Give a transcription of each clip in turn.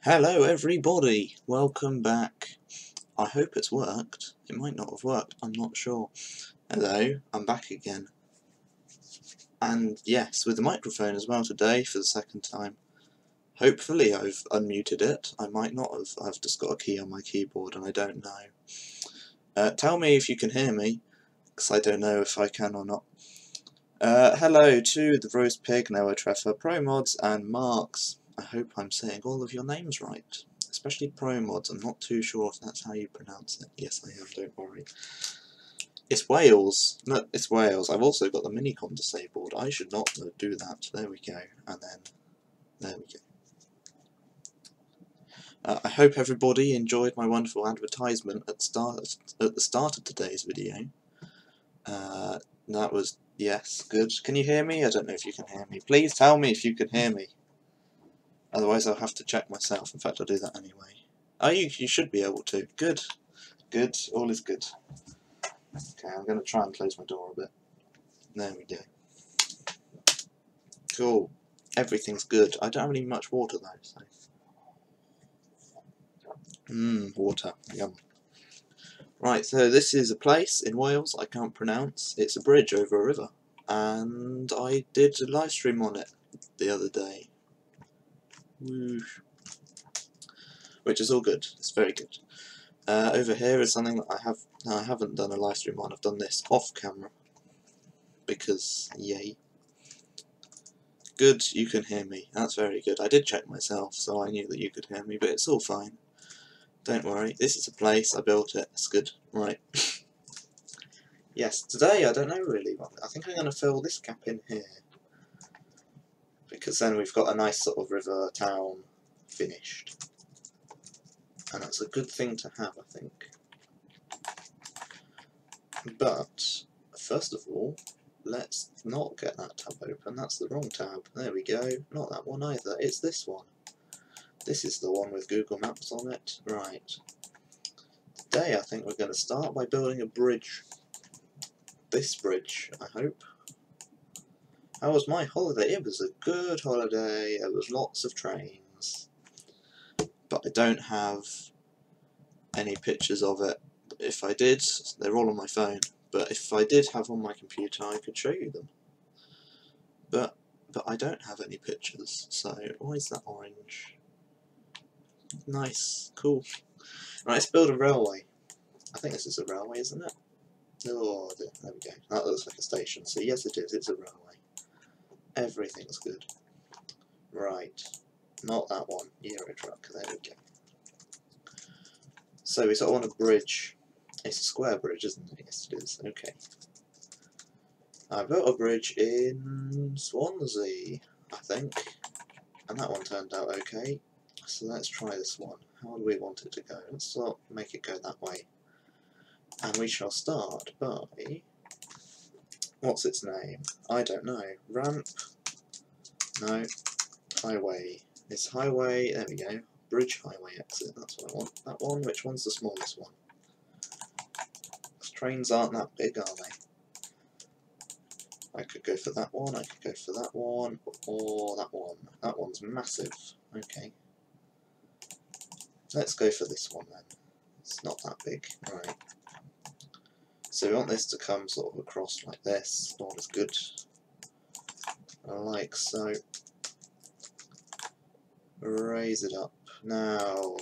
Hello everybody, welcome back. I hope it's worked. It might not have worked, I'm not sure. Hello, I'm back again. And yes, with the microphone as well today for the second time. Hopefully I've unmuted it. I might not have. I've just got a key on my keyboard and I don't know. Tell me if you can hear me, because I don't know if I can or not. Hello to the Roast Pig, Noah, Trevor, Promods and Marks. I hope I'm saying all of your names right. Especially Promods, I'm not too sure if that's how you pronounce it. Yes, I am, don't worry. It's Wales. No, it's Wales. I've also got the minicom disabled. I should not do that. There we go. And then, there we go. I hope everybody enjoyed my wonderful advertisement at the start of today's video. That was, yes, good. Can you hear me? I don't know if you can hear me. Please tell me if you can hear me. Otherwise I'll have to check myself. In fact, I'll do that anyway. Oh, you should be able to. Good. Good. All is good. Okay, I'm going to try and close my door a bit. There we go. Cool. Everything's good. I don't have any much water though, so... water. Yum. Right, so this is a place in Wales I can't pronounce. It's a bridge over a river. And I did a live stream on it the other day. Whoosh. Which is all good. It's very good. Over here is something that I haven't done a live stream on. I've done this off camera. Because, yay. Good, you can hear me. That's very good. I did check myself, so I knew that you could hear me, but it's all fine. Don't worry. This is a place. I built it. It's good. Right. Yes, today I don't know really. I think I'm going to fill this gap in here. Because then we've got a nice sort of river town finished. And that's a good thing to have, I think. But, first of all, let's not get that tab open. That's the wrong tab. There we go. Not that one either. It's this one. This is the one with Google Maps on it. Right. Today I think we're going to start by building a bridge. This bridge, I hope. How was my holiday? It was a good holiday. There was lots of trains. But I don't have any pictures of it. If I did, they're all on my phone. But if I did have on my computer, I could show you them. But I don't have any pictures. So why is that orange? Nice, cool. Right, let's build a railway. I think this is a railway, isn't it? Oh, there we go. That looks like a station. So yes, it is. It's a railway. Everything's good. Right. Not that one. Euro truck. There we go. So we sort of want a bridge. It's a square bridge, isn't it? Yes, it is. Okay. I built a bridge in Swansea, I think. And that one turned out okay. So let's try this one. How do we want it to go? Let's sort of make it go that way. And we shall start by... What's its name? I don't know. Ramp? No. Highway. It's highway, there we go. Bridge, highway, exit, that's what I want. That one, which one's the smallest one? Trains aren't that big, are they? I could go for that one, I could go for that one, or that one. That one's massive. Okay. Let's go for this one then. It's not that big. Right. So we want this to come sort of across like this. All is good. Like so. Raise it up. Now,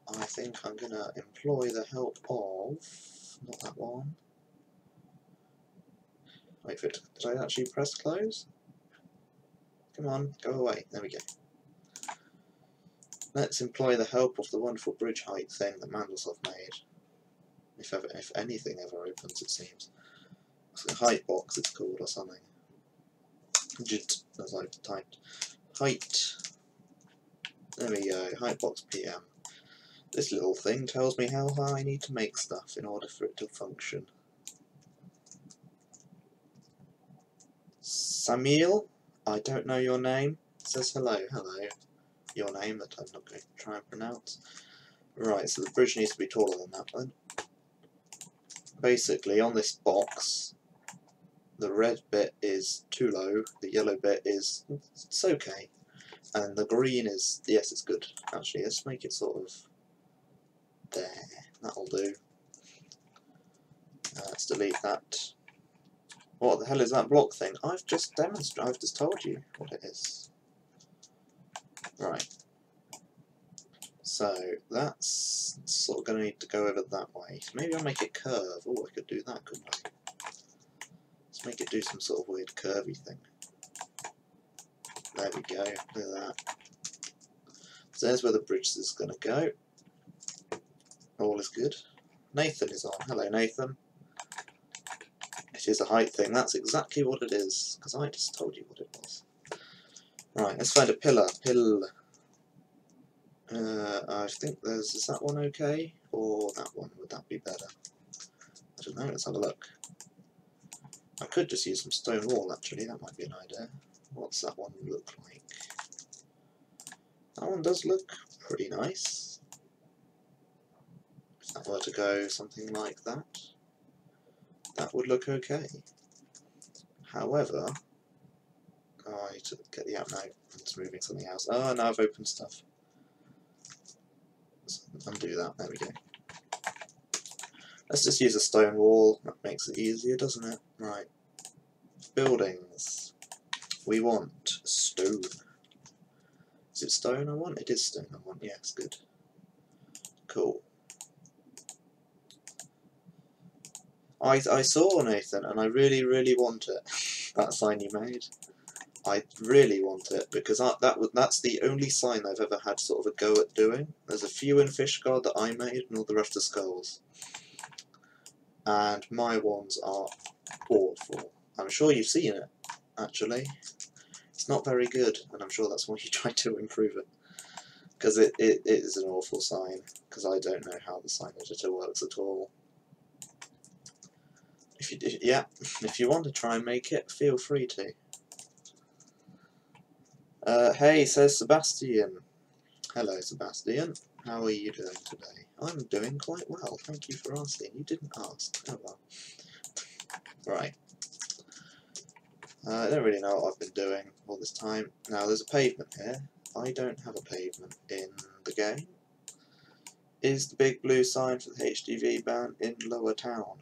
I think I'm going to employ the help of... Not that one. Wait for it. Did I actually press close? Come on, go away. There we go. Let's employ the help of the wonderful bridge height thing that Mandelsoft made. If anything ever opens, it seems. It's a height box, it's called, or something. Jit, as I've typed. Height. There we go. Height box PM. This little thing tells me how high I need to make stuff in order for it to function. Samuel, I don't know your name. It says hello, hello. Your name that I'm not going to try and pronounce. Right, so the bridge needs to be taller than that then. Basically, on this box, the red bit is too low, the yellow bit is... it's okay. And the green is, yes, it's good. Actually, let's make it sort of there. That'll do. Let's delete that. What the hell is that block thing? I've just told you what it is. Right. So that's sort of going to need to go over that way. Maybe I'll make it curve. Oh, I could do that, couldn't I? Let's make it do some sort of weird curvy thing. There we go. Look at that. So there's where the bridge is going to go. All is good. Nathan is on. Hello, Nathan. It is a height thing. That's exactly what it is, because I just told you what it was. Right, let's find a pillar. I think is that one okay? Or that one? Would that be better? I don't know, let's have a look. I could just use some stone wall actually, that might be an idea. What's that one look like? That one does look pretty nice. If that were to go something like that, that would look okay. However, I need to get the app now. It's moving something else. Oh, now I've opened stuff. Let's undo that. There we go. Let's just use a stone wall. That makes it easier, doesn't it? Right. Buildings. We want stone. Is it stone I want? It is stone I want. Yes, good. Cool. I saw Nathan, and I really, really want it. That sign you made. I really want it because that's the only sign I've ever had sort of a go at doing. There's a few in Fishguard that I made, and all the rest are skulls. And my ones are awful. I'm sure you've seen it, actually. It's not very good, and I'm sure that's why you tried to improve it. Because it is an awful sign, because I don't know how the sign editor works at all. If you want to try and make it, feel free to. Hey, says Sebastian. Hello, Sebastian. How are you doing today? I'm doing quite well, thank you for asking. You didn't ask. Oh well. Right. I don't really know what I've been doing all this time. Now, there's a pavement here. I don't have a pavement in the game. Is the big blue sign for the HDV ban in Lower Town?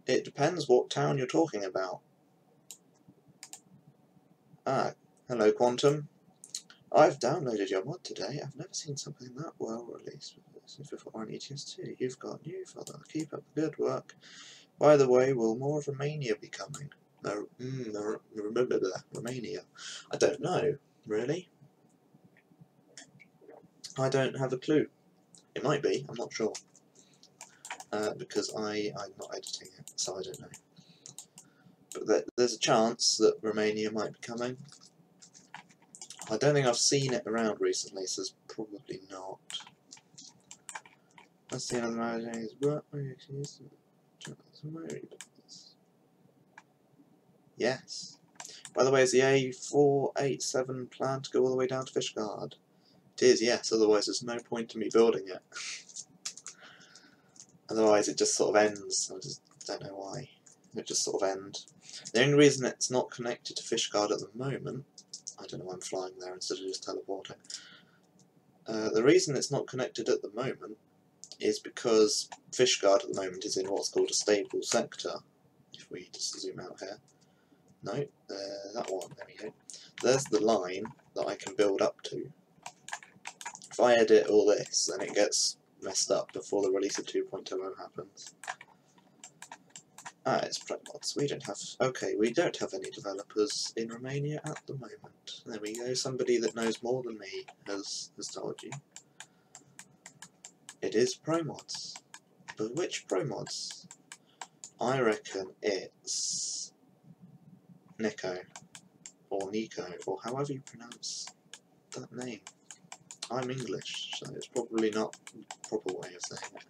It depends what town you're talking about. Ah, hello Quantum. I've downloaded your mod today. I've never seen something that well released since before on ETS2. You've got new fella. Keep up the good work. By the way, will more of Romania be coming? Romania. I don't know, really. I don't have a clue. It might be, I'm not sure. Because I'm not editing it, so I don't know. But there's a chance that Romania might be coming. I don't think I've seen it around recently, so it's probably not. Let's see another managing Yes. By the way, is the A487 planned to go all the way down to Fishguard? It is, yes, otherwise there's no point in me building it. Otherwise it just sort of ends. I just don't know why. It just sort of ends. The only reason it's not connected to Fishguard at the moment, I don't know why I'm flying there instead of just teleporting. The reason it's not connected at the moment is because Fishguard at the moment is in what's called a stable sector. If we just zoom out here. No, that one, there we go. There's the line that I can build up to. If I edit all this, then it gets messed up before the release of 2.0 happens. Ah, it's Promods. We don't have... Okay, we don't have any developers in Romania at the moment. There we go, somebody that knows more than me has told you. It is Promods. But which Promods? I reckon it's Nico, or Nico, or however you pronounce that name. I'm English, so it's probably not the proper way of saying it.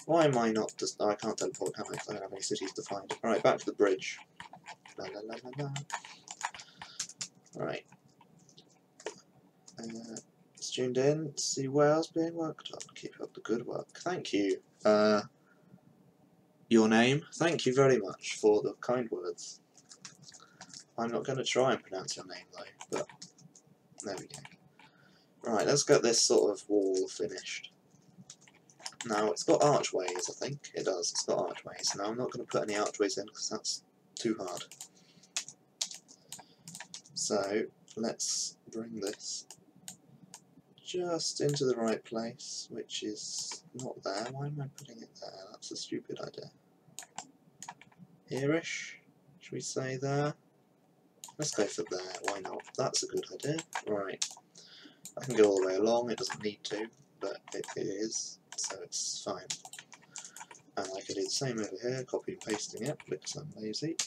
Why am I not just... Oh, I can't teleport, can I? Because I don't have any cities to find. Alright, back to the bridge. La la la la la. Right. It's tuned in to see where's being worked on. Keep up the good work. Thank you. Your name? Thank you very much for the kind words. I'm not going to try and pronounce your name though, but There we go. Right, let's get this sort of wall finished. Now, it's got archways, I think. It does, it's got archways. Now, I'm not going to put any archways in because that's too hard. So, let's bring this just into the right place, which is not there. Why am I putting it there? That's a stupid idea. Here-ish, should we say there? Let's go for there, why not? That's a good idea. Right, I can go all the way along, it doesn't need to, but it is, so it's fine. And I could do the same over here, copy and pasting it, because I'm lazy.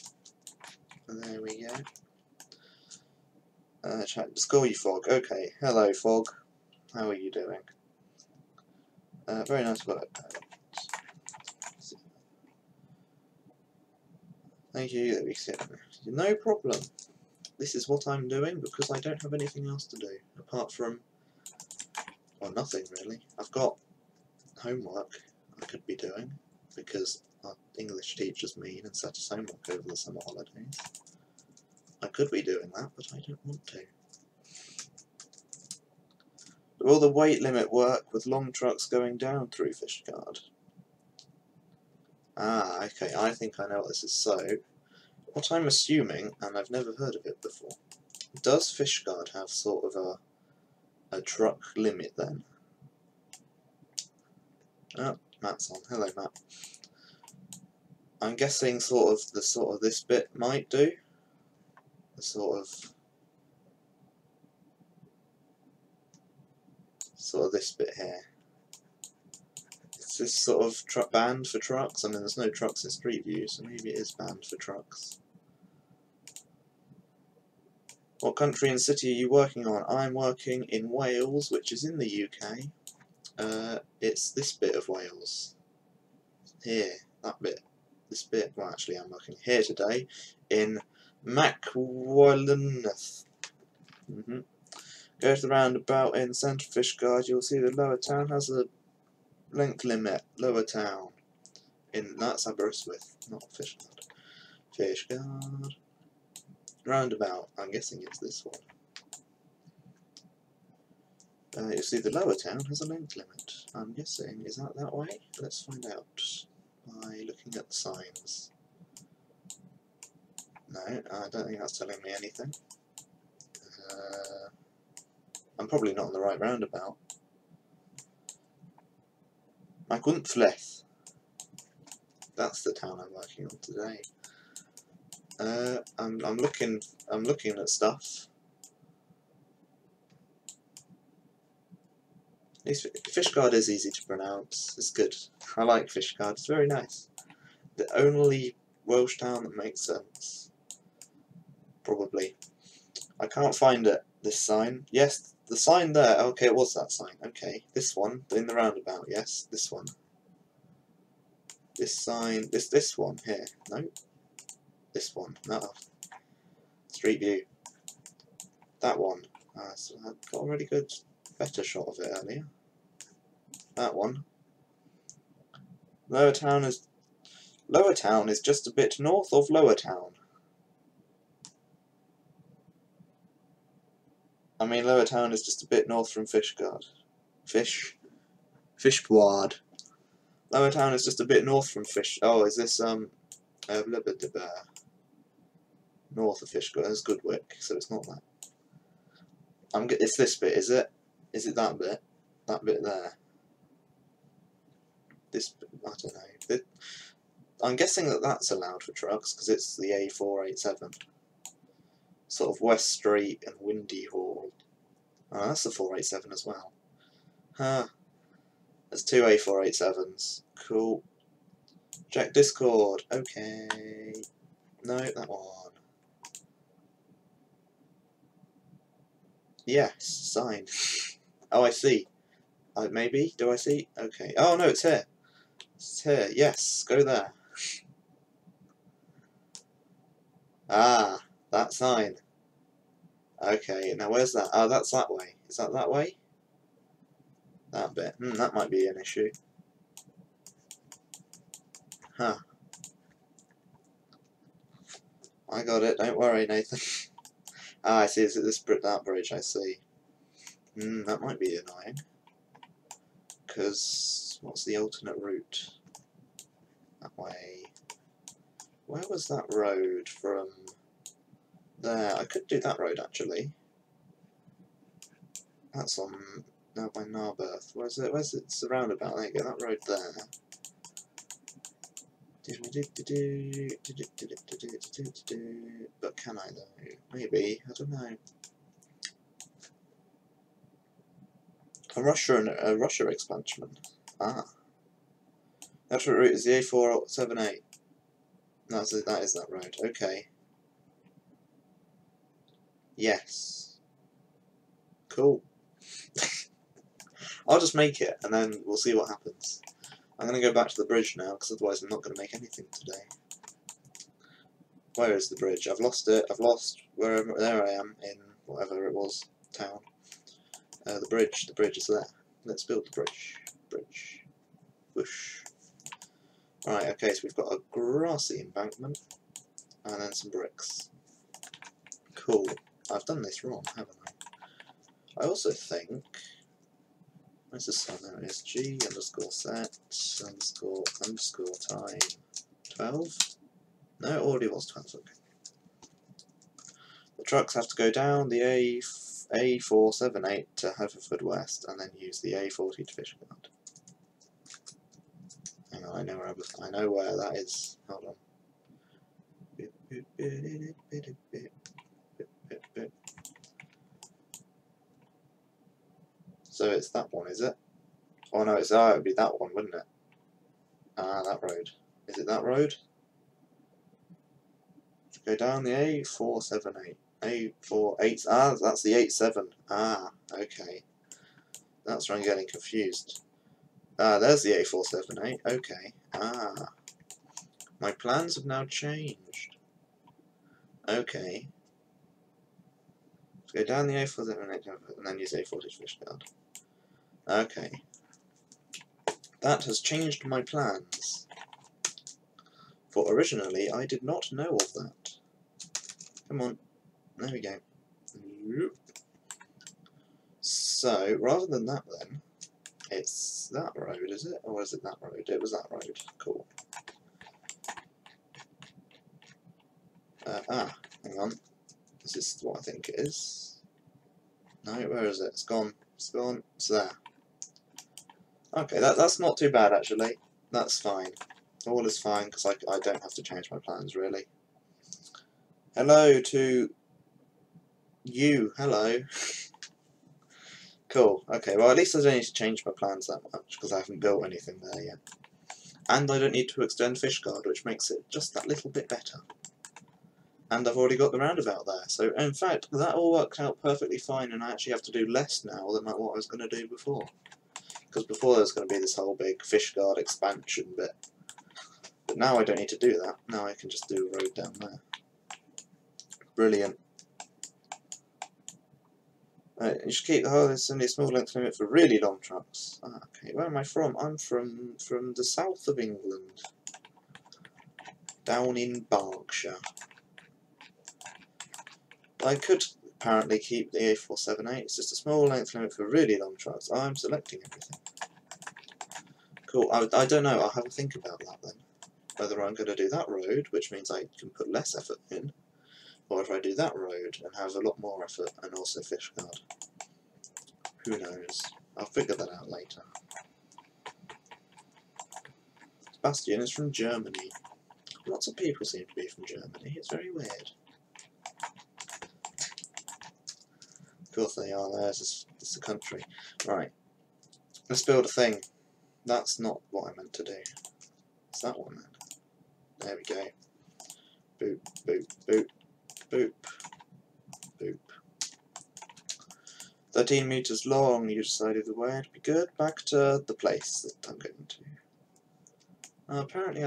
And there we go. Chat, score you, Fog. Okay, hello, Fog. How are you doing? Very nice work. Thank you. That we sit. No problem. This is what I'm doing because I don't have anything else to do apart from, well, nothing really. I've got homework I could be doing because our English teacher's mean and set us homework over the summer holidays. I could be doing that, but I don't want to. Will the weight limit work with long trucks going down through Fishguard? Ah, okay, I think I know what this is. So, what I'm assuming, and I've never heard of it before, does Fishguard have sort of a truck limit then? Oh, Matt's on. Hello, Matt. I'm guessing sort of this bit might do. The sort of this bit here. Is this sort of truck banned for trucks? I mean, there's no trucks in Street View, so maybe it is banned for trucks. What country and city are you working on? I'm working in Wales, which is in the UK. It's this bit of Wales. Here, that bit. This bit. Well, actually, I'm working here today in Macwilleneth. Go to the roundabout in centre of Fishguard. You'll see the lower town has a length limit. Lower town. That's Aberystwyth, not Fishguard. Fishguard. Roundabout. I'm guessing it's this one. You see the lower town has a length limit. I'm guessing, is that way? Let's find out by looking at the signs. No, I don't think that's telling me anything. I'm probably not on the right roundabout. Macwilleneth. That's the town I'm working on today. I'm looking at stuff. Fishguard is easy to pronounce. It's good. I like Fishguard. It's very nice. The only Welsh town that makes sense. Probably. I can't find it. This sign. Yes, the sign there. Okay, it was that sign. Okay, this one in the roundabout. Yes, this one. This sign. This one here. No. This one. No. Street View. That one. So I got a really good, better shot of it earlier. That one. Lower Town is just a bit north of Lower Town. I mean, Lower Town is just a bit north from Fishguard. Fishguard. Lower Town is just a bit north from Oh, is this blah, blah, blah, blah. North of Fishguard? There's Goodwick, so it's not that. It's this bit, is it? Is it that bit? That bit there. This bit, I don't know. I'm guessing that that's allowed for trucks because it's the A487. Sort of West Street and Windy Hall. Oh, that's the 487 as well. Huh. There's two A487s. Cool. Check Discord. Okay. No, that one. Yes, sign. Oh, I see. Maybe? Do I see? Okay. Oh, no, it's here. It's here. Yes, go there. Ah, that sign. Okay, now where's that? Oh, that's that way. Is that way? That bit. That might be an issue. Huh. I got it, don't worry, Nathan. Ah, I see, is it that bridge, I see. That might be annoying. Because what's the alternate route? That way. Where was that road from there? I could do that road actually. That's on now by Narberth. Where's it? Where's it? It's a roundabout. There you go. That road there. But can I though? Maybe. I don't know. A Russia expansion. Ah. The actual route is the A478. That is that road. Okay. Yes. Cool. I'll just make it, and then we'll see what happens. I'm going to go back to the bridge now, because otherwise I'm not going to make anything today. Where is the bridge? I've lost it. I've lost wherever. There I am in whatever it was town. The bridge. The bridge is there. Let's build the bridge. Bridge. Whoosh. Right. Okay. So we've got a grassy embankment, and then some bricks. Cool. I've done this wrong, haven't I? I also think. Where's the sun? There it is. G underscore set underscore time 12. No, it already was 12. Okay. The trucks have to go down the A478 to Haverfordwest and then use the A40 to Fishguard. Hang on, I know where that is. Hold on. So it's that one, is it? Oh no, it would be that one, wouldn't it? Ah, that road. Is it that road? Go down the A478. A48. Ah, that's the 87. Ah, okay. That's where I'm getting confused. Ah, there's the A478. Okay. Ah. My plans have now changed. Okay. So go down the A478 and then use A40 Fishguard. Okay. That has changed my plans. For originally, I did not know of that. Come on. There we go. So, rather than that then, it's that road, is it? Or is it that road? It was that road. Cool. Hang on. Is this what I think it is? No, where is it? It's gone. It's gone. It's there. Okay, that's not too bad actually. That's fine. All is fine because I don't have to change my plans really. Hello to you. Hello. Cool. Okay, well at least I don't need to change my plans that much because I haven't built anything there yet. And I don't need to extend Fishguard, which makes it just that little bit better. And I've already got the roundabout there, so in fact that all worked out perfectly fine and I actually have to do less now than what I was going to do before. Because before there was going to be this whole big Fishguard expansion bit. But now I don't need to do that, now I can just do a road down there. Brilliant. You should keep the whole, there's only a small length limit for really long trucks. Ah, okay, where am I from? I'm from the south of England. Down in Berkshire. I could apparently keep the A478, it's just a small length limit for really long trucks. I'm selecting everything. Cool, I don't know, I'll have a think about that then. Whether I'm going to do that road, which means I can put less effort in, or if I do that road and have a lot more effort and also Fishguard. Who knows? I'll figure that out later. Bastian is from Germany. Lots of people seem to be from Germany, it's very weird. Of course they are, there's it's a country. Right, let's build a thing. That's not what I meant to do. It's that one then. There we go. Boop, boop, boop, boop, boop. 13 meters long, you decided the way to be good. Back to the place that I'm going to. Apparently,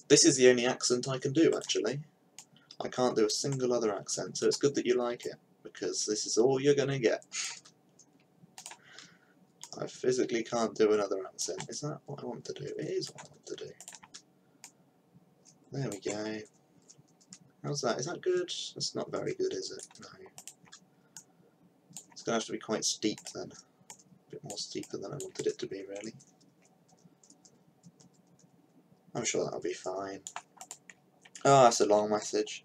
this is the only accent I can do, actually. I can't do a single other accent, so it's good that you like it, because this is all you're going to get. I physically can't do another accent. Is that what I want to do? It is what I want to do. There we go. How's that? Is that good? That's not very good, is it? No. It's going to have to be quite steep then. A bit more steeper than I wanted it to be, really. I'm sure that'll be fine. Oh, that's a long message.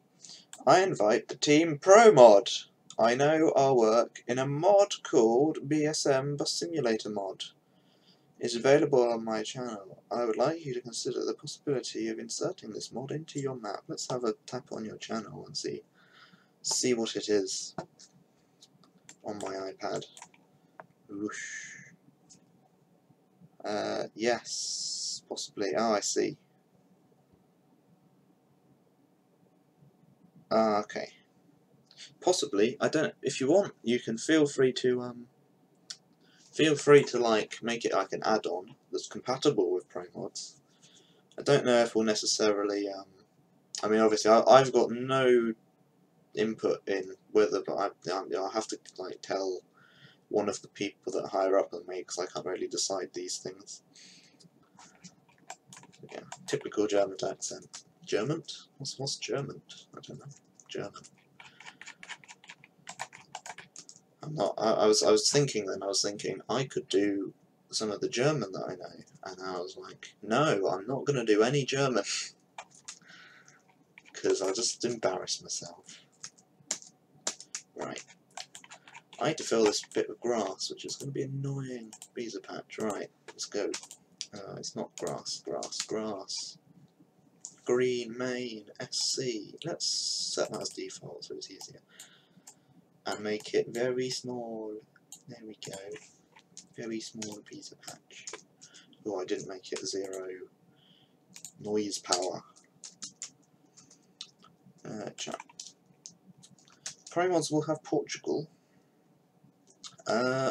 I invite the team Promod. I know our work in a mod called BSM Bus Simulator mod. It's available on my channel. I would like you to consider the possibility of inserting this mod into your map. Let's have a tap on your channel and see what it is on my iPad. Whoosh. Yes, possibly. Oh, I see. Ah, okay. Possibly. I don't. If you want, you can feel free to like make it like an add-on that's compatible with Promods. I don't know if we'll necessarily. I mean, obviously, I've got no input in whether, but I'll have to like tell one of the people that are higher up than me, because I can't really decide these things. Yeah, typical German accent. German? What's German? I don't know. German. I'm not. I was thinking then. I was thinking I could do some of the German that I know, and I was like, no, I'm not going to do any German because I'll just embarrass myself. Right. I need to fill this bit with grass, which is going to be annoying. Beezer patch. Right. Let's go. It's not grass. Grass. Green main SC. Let's set that as default so it's easier. And make it very small. There we go. Very small piece of patch. Oh, I didn't make it 0 noise power. Chat. Promods will have Portugal.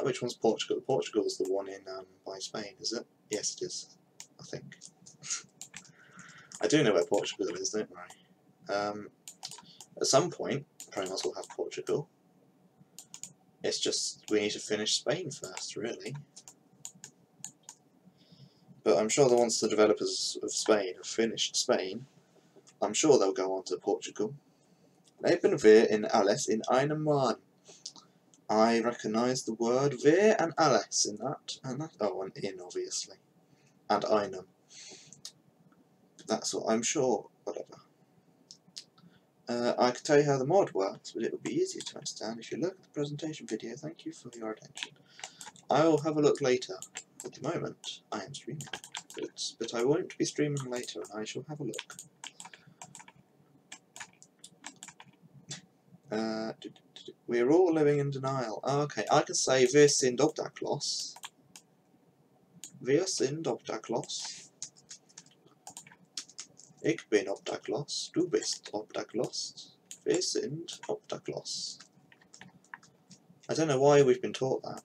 Which one's Portugal? Portugal's the one in by Spain, is it? Yes, it is. I think. I do know where Portugal is, don't I? At some point, Promods will have Portugal. It's just we need to finish Spain first, really. But I'm sure that once the developers of Spain have finished Spain, I'm sure they'll go on to Portugal. Leben wir in alles in einem Mann. I recognise the word wir and alles in that, and that. Oh, and in, obviously. And einem. That's what I'm sure. Whatever. I can tell you how the mod works, but it would be easier to understand if you look at the presentation video. Thank you for your attention. I will have a look later. At the moment, I am streaming, but I won't be streaming later, and I shall have a look. We're all living in denial. Oh, okay, I can say wir sind obdachlos. Wir sind obdachlos. Ich bin obdachlos. Du bist obdachlos. Wir sind obdachlos. I don't know why we've been taught that.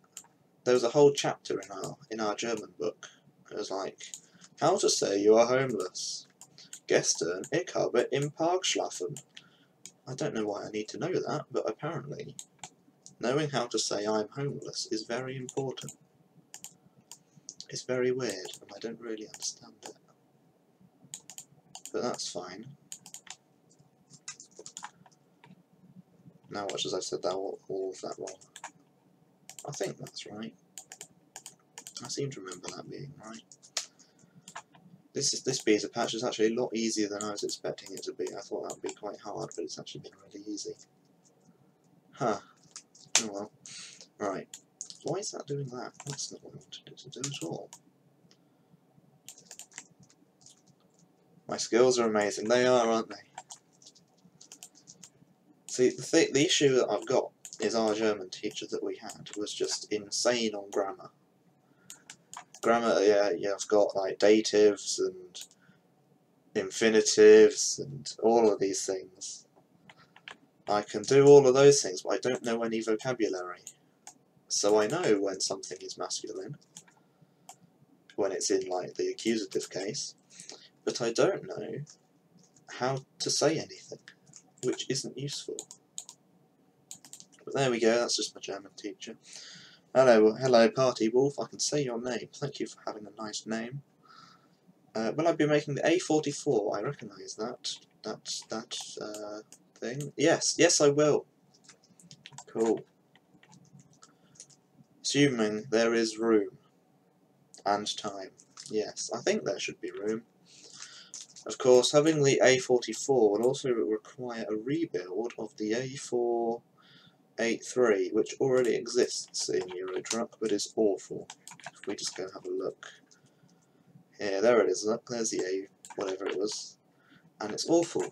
There was a whole chapter in our German book. It was like, how to say you are homeless. Gestern, ich habe im Park schlafen. I don't know why I need to know that, but apparently, knowing how to say I'm homeless is very important. It's very weird, and I don't really understand it. But that's fine. Now watch as I've said that all of that wrong. I think that's right. I seem to remember that being right. This Beezer patch is actually a lot easier than I was expecting it to be. I thought that would be quite hard, but it's actually been really easy. Huh. Oh well. Right. Why is that doing that? That's not what I wanted it to do at all. My skills are amazing. They are, aren't they? See, the issue that I've got is our German teacher that we had was just insane on grammar. Grammar, yeah, I've got like datives and infinitives and all of these things. I can do all of those things, but I don't know any vocabulary. So I know when something is masculine, when it's in like the accusative case, but I don't know how to say anything, which isn't useful. But there we go, that's just my German teacher. Hello, Party Wolf, I can say your name. Thank you for having a nice name. Will I be making the A44? I recognise that thing. Yes, I will. Cool. Assuming there is room and time. Yes, I think there should be room. Of course, having the A44 will also require a rebuild of the A483, which already exists in Eurotruck, but is awful. If we just go have a look. Yeah, there it is, look, there's the A, whatever it was. And it's awful.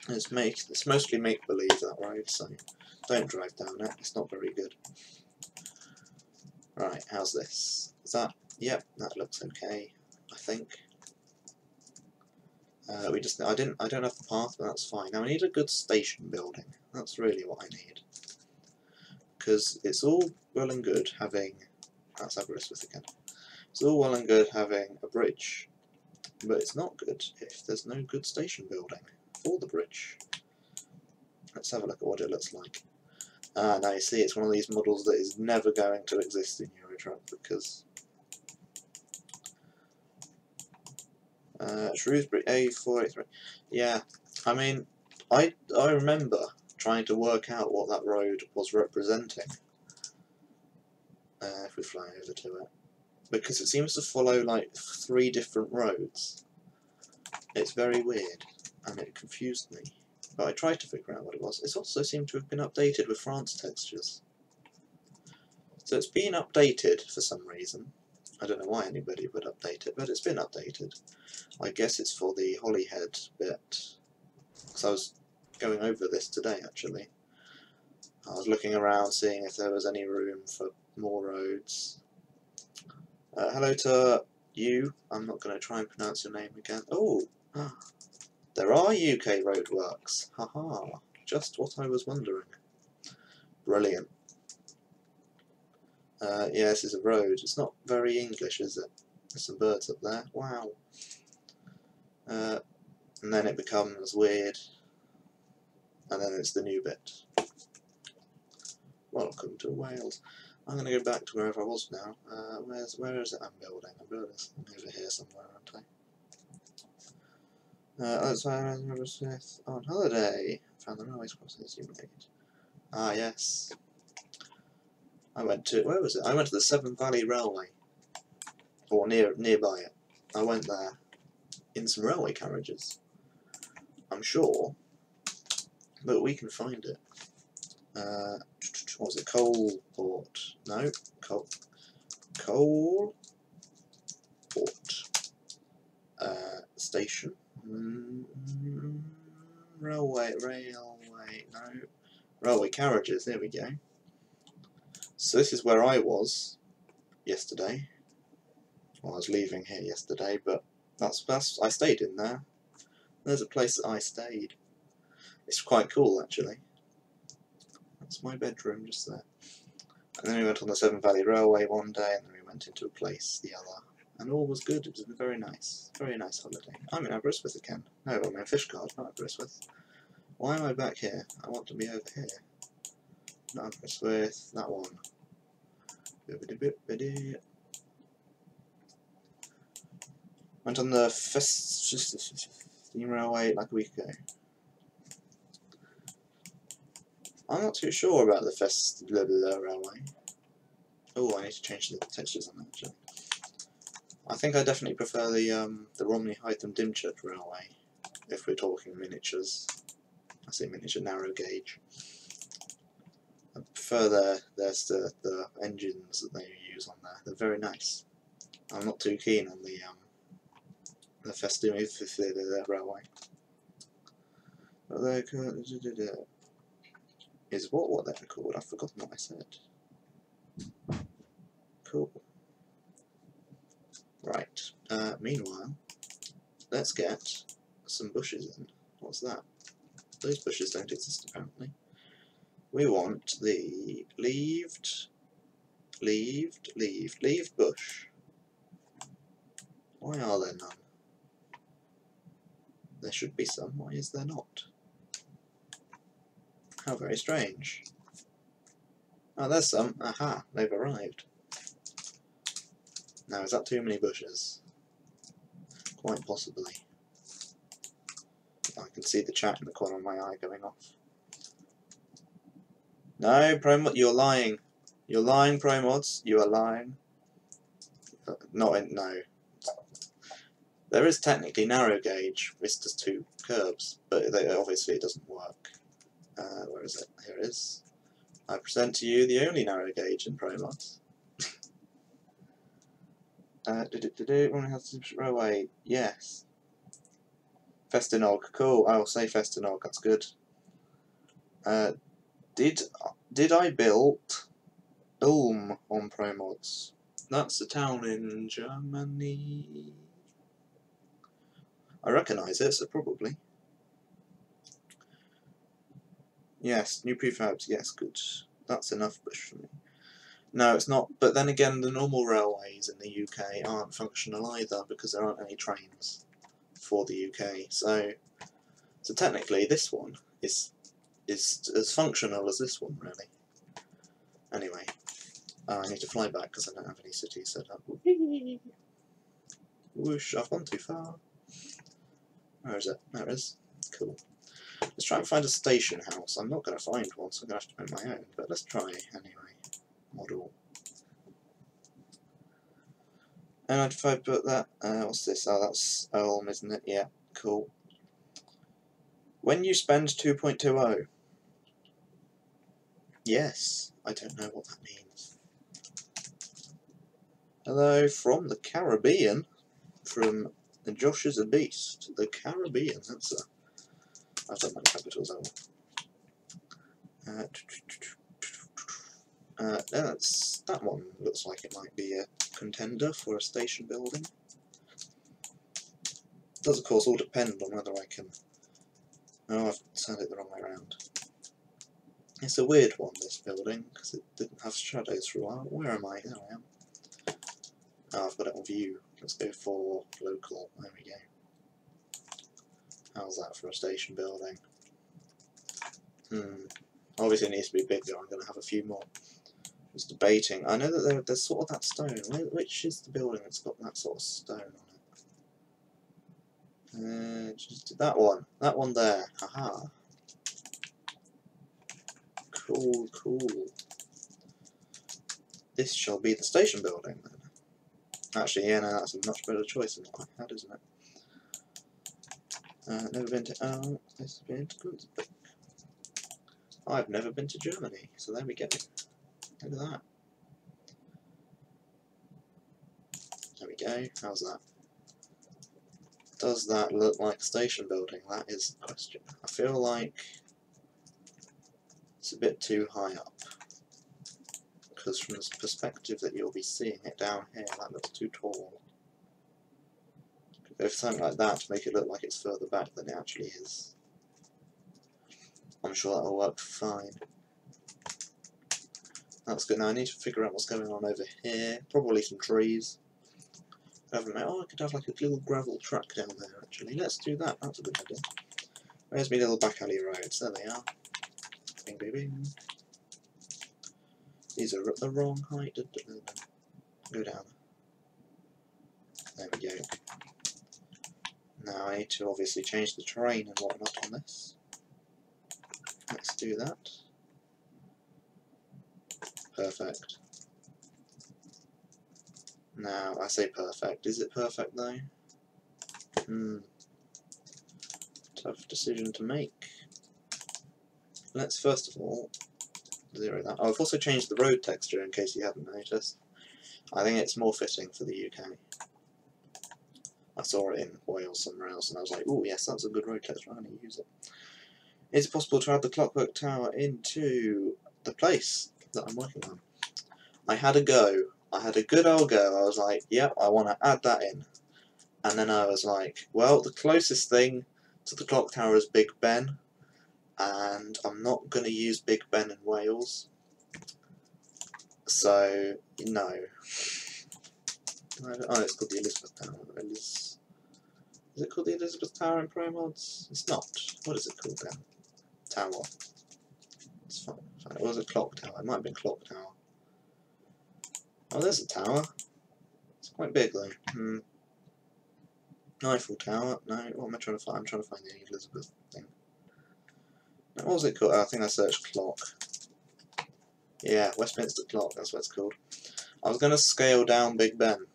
It's mostly make-believe, that road, so don't drive down it, it's not very good. Right, how's this? Is that, yep, that looks okay, I think. I don't have the path, but that's fine. Now I need a good station building. That's really what I need. Because it's all well and good having, that's Aberystwyth again. It's all well and good having a bridge, but it's not good if there's no good station building for the bridge. Let's have a look at what it looks like. Ah, now you see, it's one of these models that is never going to exist in Eurotruck because Shrewsbury A483. Yeah, I mean, I remember trying to work out what that road was representing. If we fly over to it, because it seems to follow like 3 different roads. It's very weird, and it confused me. But I tried to figure out what it was. It also seemed to have been updated with France textures. So it's been updated for some reason. I don't know why anybody would update it, but it's been updated. I guess it's for the Holyhead bit. Because I was going over this today, actually. I was looking around, seeing if there was any room for more roads. Hello to you. I'm not going to try and pronounce your name again. Oh! There are UK roadworks. Haha. Just what I was wondering. Brilliant. Yeah, this is a road. It's not very English, is it? There's some birds up there. Wow. And then it becomes weird. And then it's the new bit. Welcome to Wales. I'm going to go back to wherever I was now. Where is it I'm building? I'm building something over here somewhere, aren't I? That's why I'm on holiday. Found the railway crossings you made. Ah, yes. I went to, where was it? I went to the Severn Valley Railway. Or nearby it. I went there. In some railway carriages. I'm sure. But we can find it. What was it? Coalport. No. Coalport. Station. Railway. No. Railway carriages. There we go. So this is where I was yesterday. Well, I was leaving here yesterday, but I stayed in there. There's a place that I stayed. It's quite cool, actually. That's my bedroom just there. And then we went on the Severn Valley Railway one day, and then we went into a place the other. And all was good. It was very nice holiday. I'm in Aberystwyth again. No, I'm in Fishguard, not Aberystwyth. Why am I back here? I want to be over here. Not Aberystwyth, that one. Went on the steam railway like a week ago. I'm not too sure about the railway. Oh, I need to change the textures on that actually. I think I definitely prefer the Romney Hythe Dymchurch railway if we're talking miniatures. I say miniature narrow gauge. I prefer the engines that they use on there. They're very nice. I'm not too keen on the Festive railway. But they're is what they're called. I've forgotten what I said. Cool. Right. Meanwhile, let's get some bushes in. What's that? Those bushes don't exist apparently. We want the leaved bush. Why are there none? There should be some. Why is there not? How very strange. Oh, there's some. Aha, they've arrived. Now, is that too many bushes? Quite possibly. I can see the chat in the corner of my eye going off. No, Promod, you're lying. You're lying, Promods. You are lying. No. There is technically narrow gauge. It's just 2 curbs, but obviously it doesn't work. Where is it? Here it is. I present to you the only narrow gauge in Promods. One has to railway. Yes. Festinog. Cool. I will say Festinog. That's good. Did I build Ulm on Promods? That's a town in Germany. I recognise it, so probably. Yes, new prefabs. Yes, good. That's enough push for me. No, it's not. But then again, the normal railways in the UK aren't functional either because there aren't any trains for the UK. So technically, this one is as functional as this one, really. Anyway, I need to fly back because I don't have any cities set up. Whoosh! I've gone too far. Where is it? There it is. Cool. Let's try and find a station house. I'm not going to find one, so I'm going to have to make my own. But let's try anyway. Model. And if I put that, what's this? Oh, that's Ulm, isn't it? Yeah, cool. When you spend 2.20. Yes, I don't know what that means. Hello from the Caribbean, from Josh is a Beast. The Caribbean, that's a... I've done my capitals, that one looks like it might be a contender for a station building. It does, of course, all depend on whether I can... Oh, I've turned it the wrong way around. It's a weird one, this building, because it didn't have shadows for a while. Where am I? There I am. Oh, I've got it on view. Let's go for local. There we go. How's that for a station building? Obviously it needs to be bigger. I'm going to have a few more. Just debating. I know that there's sort of that stone. Which is the building that's got that sort of stone on it? Just that one. That one there. Haha. Cool, cool. This shall be the station building then. Actually, yeah, no, that's a much better choice than what I had, isn't it? Never been to... Oh, this has been to Günzburg. I've never been to Germany, so there we go. Look at that. There we go. How's that? Does that look like a station building? That is the question. I feel like it's a bit too high up. Because from the perspective that you'll be seeing it down here, that looks too tall. Go for something like that to make it look like it's further back than it actually is. I'm sure that'll work fine. That's good. Now I need to figure out what's going on over here. Probably some trees. I could have like a little gravel track down there actually. Let's do that. That's a good idea. Where's my little back alley roads? There they are. Bing, bing, bing. These are at the wrong height. Go down. There we go. Now I need to obviously change the terrain and whatnot on this. Let's do that. Perfect. Now, I say perfect. Is it perfect though? Tough decision to make. Let's first of all zero that. Oh, I've also changed the road texture in case you haven't noticed. I think it's more fitting for the UK. I saw it in Wales somewhere else and I was like, oh yes, that's a good road texture, I'm going to use it. Is it possible to add the Clockwork Tower into the place that I'm working on? I had a go. I had a good old go. I was like, yep, I want to add that in. And then I was like, well, the closest thing to the clock tower is Big Ben. And I'm not going to use Big Ben in Wales. So, no. Oh, it's called the Elizabeth Tower. Is it called the Elizabeth Tower in Promods? It's not. What is it called then? Tower. It's fine. Or was it Clock Tower? It might have been Clock Tower. Oh, there's a tower. It's quite big though. Eiffel Tower. No, what am I trying to find? I'm trying to find the Elizabeth thing. Now, what was it called? I think I searched clock. Yeah, Westminster Clock, that's what it's called. I was going to scale down Big Ben,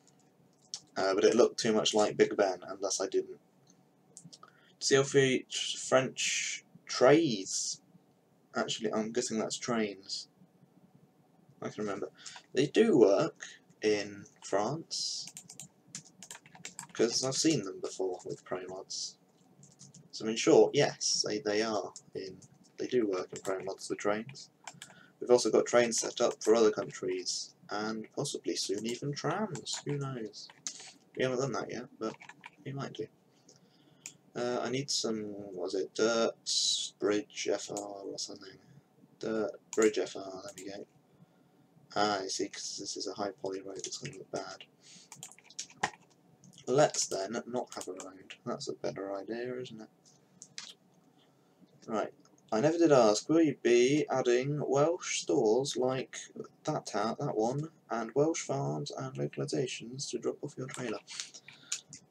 but it looked too much like Big Ben, and thus I didn't. CLV French trays. Actually, I'm guessing that's trains. I can remember. They do work in France, because I've seen them before with Promods. So in short, yes, they do work in Promods with trains. We've also got trains set up for other countries, and possibly soon even trams, who knows. We haven't done that yet, but we might do. I need some, what was it, Dirt Bridge FR or something. Dirt Bridge FR, there we go. Ah, I see, because this is a high poly road, it's going to look bad. Let's then not have a road. That's a better idea, isn't it? Right. I never did ask, will you be adding Welsh stores like that one, and Welsh farms and localizations to drop off your trailer?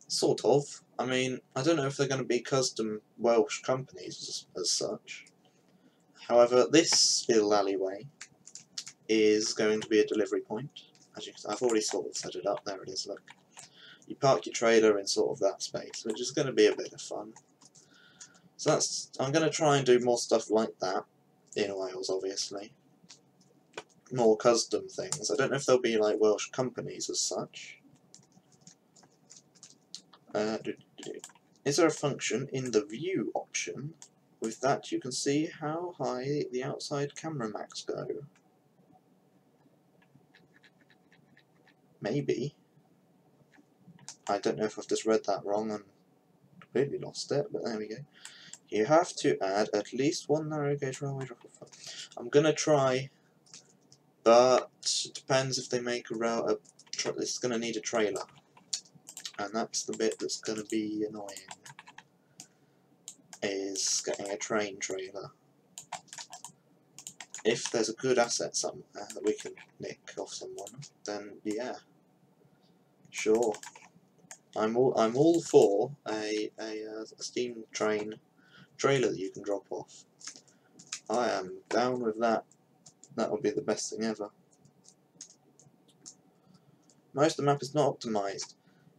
Sort of. I mean, I don't know if they're going to be custom Welsh companies as such. However, this little alleyway is going to be a delivery point. As you can, I've already sort of set it up. There it is, look. You park your trailer in sort of that space, which is going to be a bit of fun. So I'm going to try and do more stuff like that in Wales, obviously. More custom things. I don't know if there'll be like Welsh companies as such. Is there a function in the view option? With that you can see how high the outside camera max go. Maybe. I don't know if I've just read that wrong and completely lost it, but there we go. You have to add at least one narrow gauge railway drop-off. I'm gonna try, but it depends if they make a rail. It's gonna need a trailer, and that's the bit that's gonna be annoying. Is getting a train trailer. If there's a good asset somewhere that we can nick off someone, then yeah, sure. I'm all for a steam train trailer that you can drop off. I am down with that. That would be the best thing ever. Most of the map is not optimised.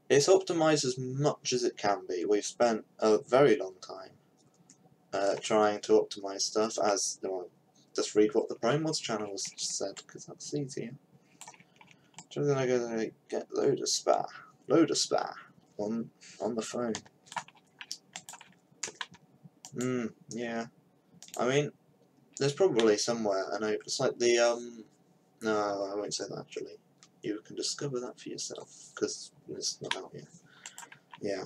It's optimised as much as it can be. We've spent a very long time trying to optimise stuff, as well, just read what the Promods channel has said, because that's easier. So then I go to get load of spa on the phone. Yeah. I mean, there's probably somewhere, I know, it's like the, no, I won't say that actually. You can discover that for yourself, because it's not out yet. Yeah.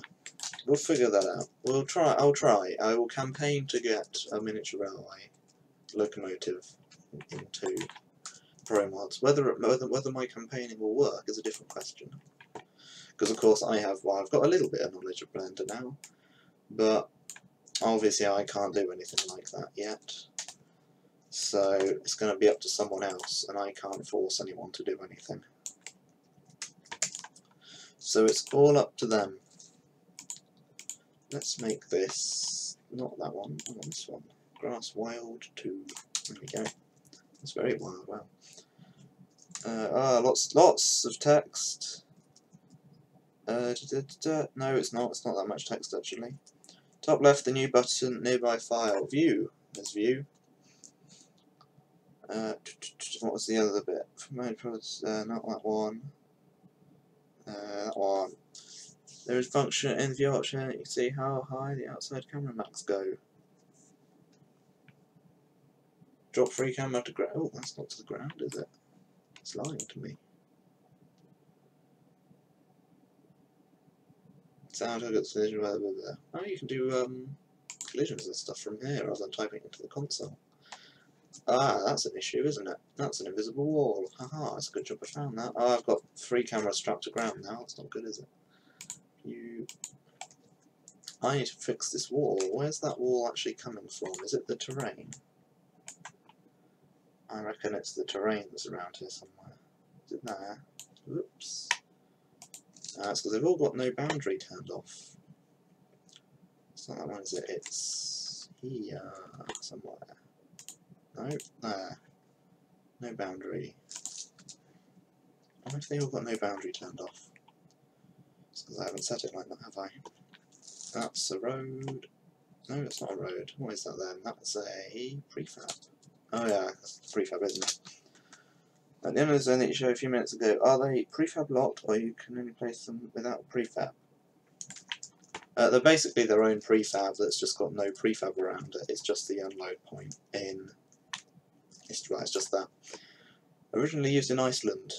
We'll figure that out. I'll try. I will campaign to get a miniature railway locomotive into Promods. Whether my campaigning will work is a different question. Because of course I've got a little bit of knowledge of Blender now, but obviously I can't do anything like that yet. So it's going to be up to someone else, and I can't force anyone to do anything. So it's all up to them. Let's make this, not that one, I want this one. Grass Wild 2. There we go. It's very wild, wow. Lots of text. No, it's not that much text actually. Top left, the new button, nearby file. View. There's view. What was the other bit? Not that one. That one. There is function in the view option. You can see how high the outside camera max go. Drop free camera to ground. Oh, that's not to the ground, is it? It's lying to me. Sound target collision. Blah, blah, blah. Oh, you can do collisions and stuff from here rather than typing into the console. Ah, that's an issue, isn't it? That's an invisible wall. Haha, that's a good job I found that. Oh, I've got 3 cameras strapped to ground now. That's not good, is it? I need to fix this wall. Where's that wall actually coming from? Is it the terrain? I reckon it's the terrain that's around here somewhere. Is it there? Whoops. That's because they've all got no boundary turned off. It's not that one, is it? It's here somewhere. No, there. No boundary. I wonder if they all got no boundary turned off. It's because I haven't set it like that, have I? That's a road. No, it's not a road. What is that then? That's a prefab. Oh yeah, that's prefab, isn't it? At the end of the zone that you showed a few minutes ago, are they prefab locked, or you can only place them without prefab? They're basically their own prefab that's just got no prefab around it. It's just the unload point in. It's just that. Originally used in Iceland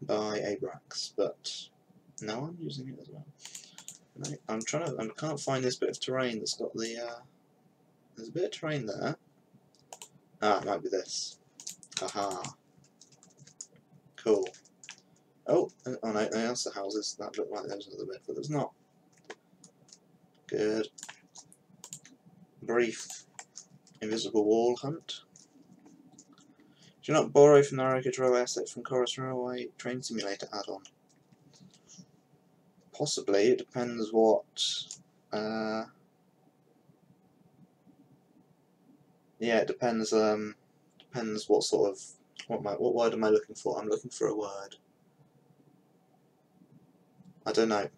by Abrax, but now I'm using it as well. No, I can't find this bit of terrain that's got the. There's a bit of terrain there. Ah, it might be this. Aha. Cool. Oh no, that's the houses. That looked like there was another bit, but there's not. Good. Brief. Invisible wall hunt. Do not borrow from the Narrowgauge Railway asset from Chorus Railway Train Simulator add-on. Possibly. It depends what. Yeah, it depends. Depends what sort of. What word am I looking for? I'm looking for a word. I don't know.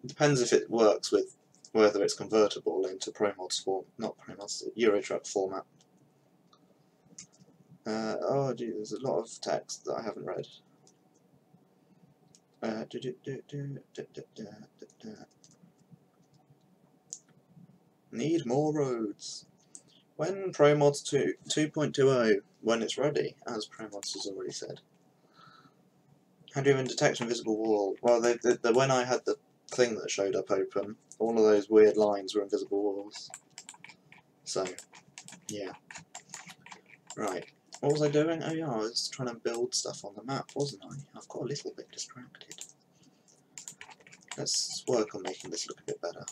It depends if it works with whether it's convertible into Promods form, not Promods, Eurotruck format. Oh, gee, there's a lot of text that I haven't read. Need more roads. When Promods 2.20, when it's ready, as Promods has already said. How do you even detect an invisible wall? Well, when I had the thing that showed up open, all of those weird lines were invisible walls. So, yeah. Right. What was I doing? Oh yeah, I was trying to build stuff on the map, wasn't I? I've got a little bit distracted. Let's work on making this look a bit better.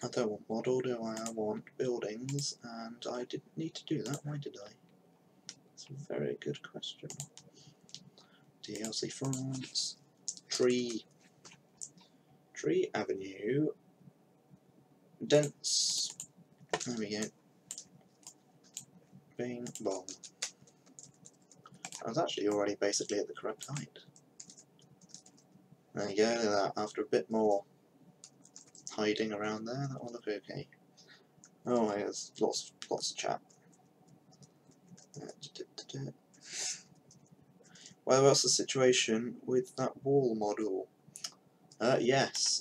I don't want model, do I? I want buildings, and I didn't need to do that. Why did I? That's a very good question. DLC France. Tree Avenue. Dense. There we go. Bing bong. I was actually already basically at the correct height. There you go, look at that. After a bit more hiding around there, that will look okay. Oh, there's lots of chat. Well, what's the situation with that wall model? Yes,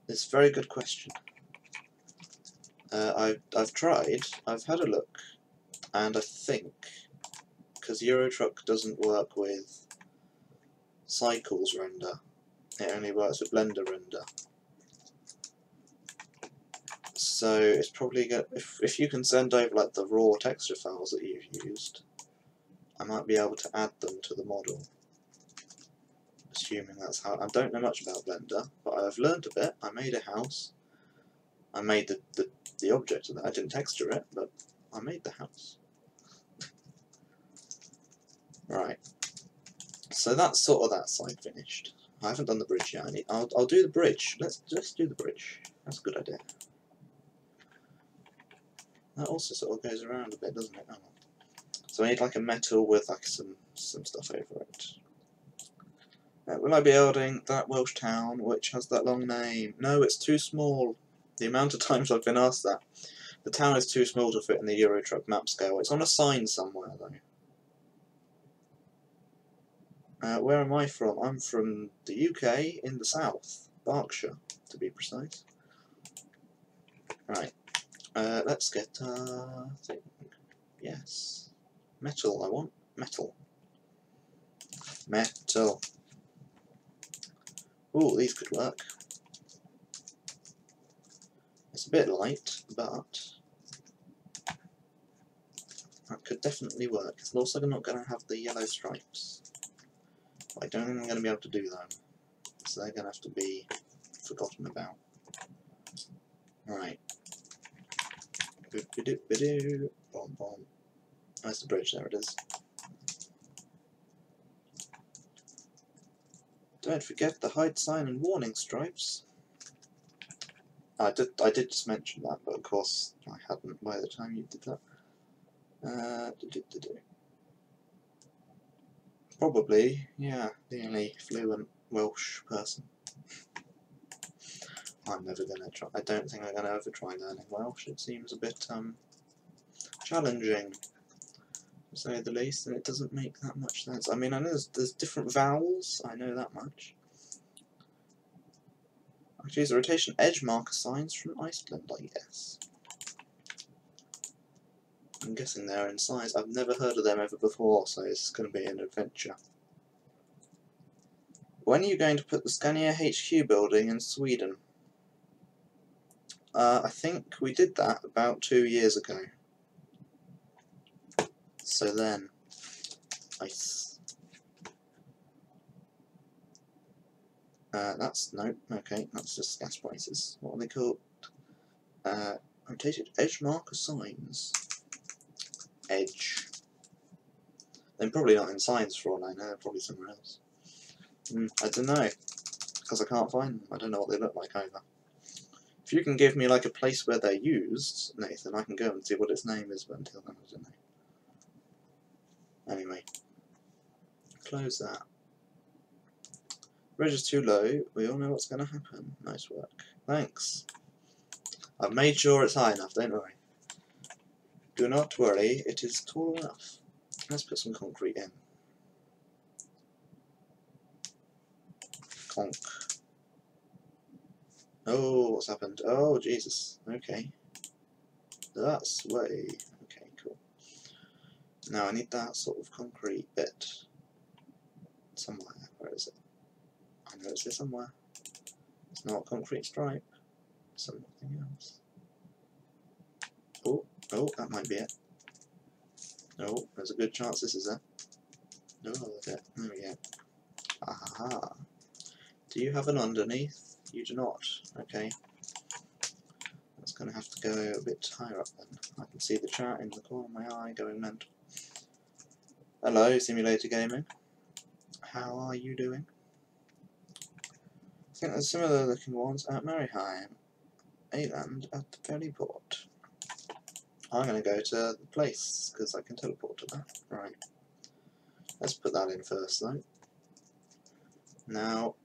it's a very good question. I've tried, I've had a look, and I think, because Eurotruck doesn't work with Cycles render, it only works with Blender render. So it's probably good if you can send over like the raw texture files that you've used, I might be able to add them to the model. Assuming that's how. I don't know much about Blender, but I've learned a bit. I made a house. I made the object of that. I didn't texture it, but I made the house. Right. So that's sort of that side finished. I haven't done the bridge yet. I'll do the bridge. Let's just do the bridge. That's a good idea. That also sort of goes around a bit, doesn't it? Oh. So I need like a metal with like some stuff over it. Will I be building that Welsh town which has that long name? No, it's too small. The amount of times I've been asked that. The town is too small to fit in the Eurotruck map scale. It's on a sign somewhere though. Where am I from? I'm from the UK in the south. Berkshire, to be precise. Right. Let's get thing. Yes. Metal, I want. Metal. Metal. Ooh, these could work. It's a bit light, but that could definitely work. It's also not going to have the yellow stripes. I don't think I'm going to be able to do them, so they're going to have to be forgotten about. Right. Bomb bomb. That's the bridge, there it is. Don't forget the hide sign and warning stripes. I did just mention that, but of course I hadn't by the time you did that. Probably, yeah, the only fluent Welsh person. I'm never gonna try. I don't think I'm gonna ever try learning Welsh. It seems a bit challenging, to say the least, and it doesn't make that much sense. I mean, I know there's different vowels. I know that much. Actually, it's a rotation edge marker signs from Iceland, I guess. I'm guessing they're in size. I've never heard of them ever before, so it's going to be an adventure. When are you going to put the Scania HQ building in Sweden? I think we did that about 2 years ago. So then, ice. Okay, that's just gas prices. What are they called? Rotated edge marker signs. Edge. They're probably not in signs for all I know, they're probably somewhere else. I don't know, because I can't find them. I don't know what they look like either. If you can give me like a place where they're used, Nathan, I can go and see what its name is, but until then I don't know. Anyway, close that. Reg is too low, we all know what's going to happen. Nice work. Thanks. I've made sure it's high enough, don't worry. Do not worry, it is tall enough. Let's put some concrete in. Conk. Oh, what's happened? Oh, Jesus. Okay. That's way. Okay, cool. Now I need that sort of concrete bit. Somewhere. Where is it? I know it's here somewhere. It's not concrete stripe. Something else. Oh, that might be it. Oh, there's a good chance this is it. No, look at it. There we go. Aha. Do you have an underneath? You do not. Okay. That's going to have to go a bit higher up then. I can see the chat in the corner of my eye going mental. Hello, Simulator Gaming. How are you doing? I think there's similar looking ones at Mariheim. Aland at the ferry port. I'm going to go to the place, because I can teleport to that. Right. Let's put that in first though. Now,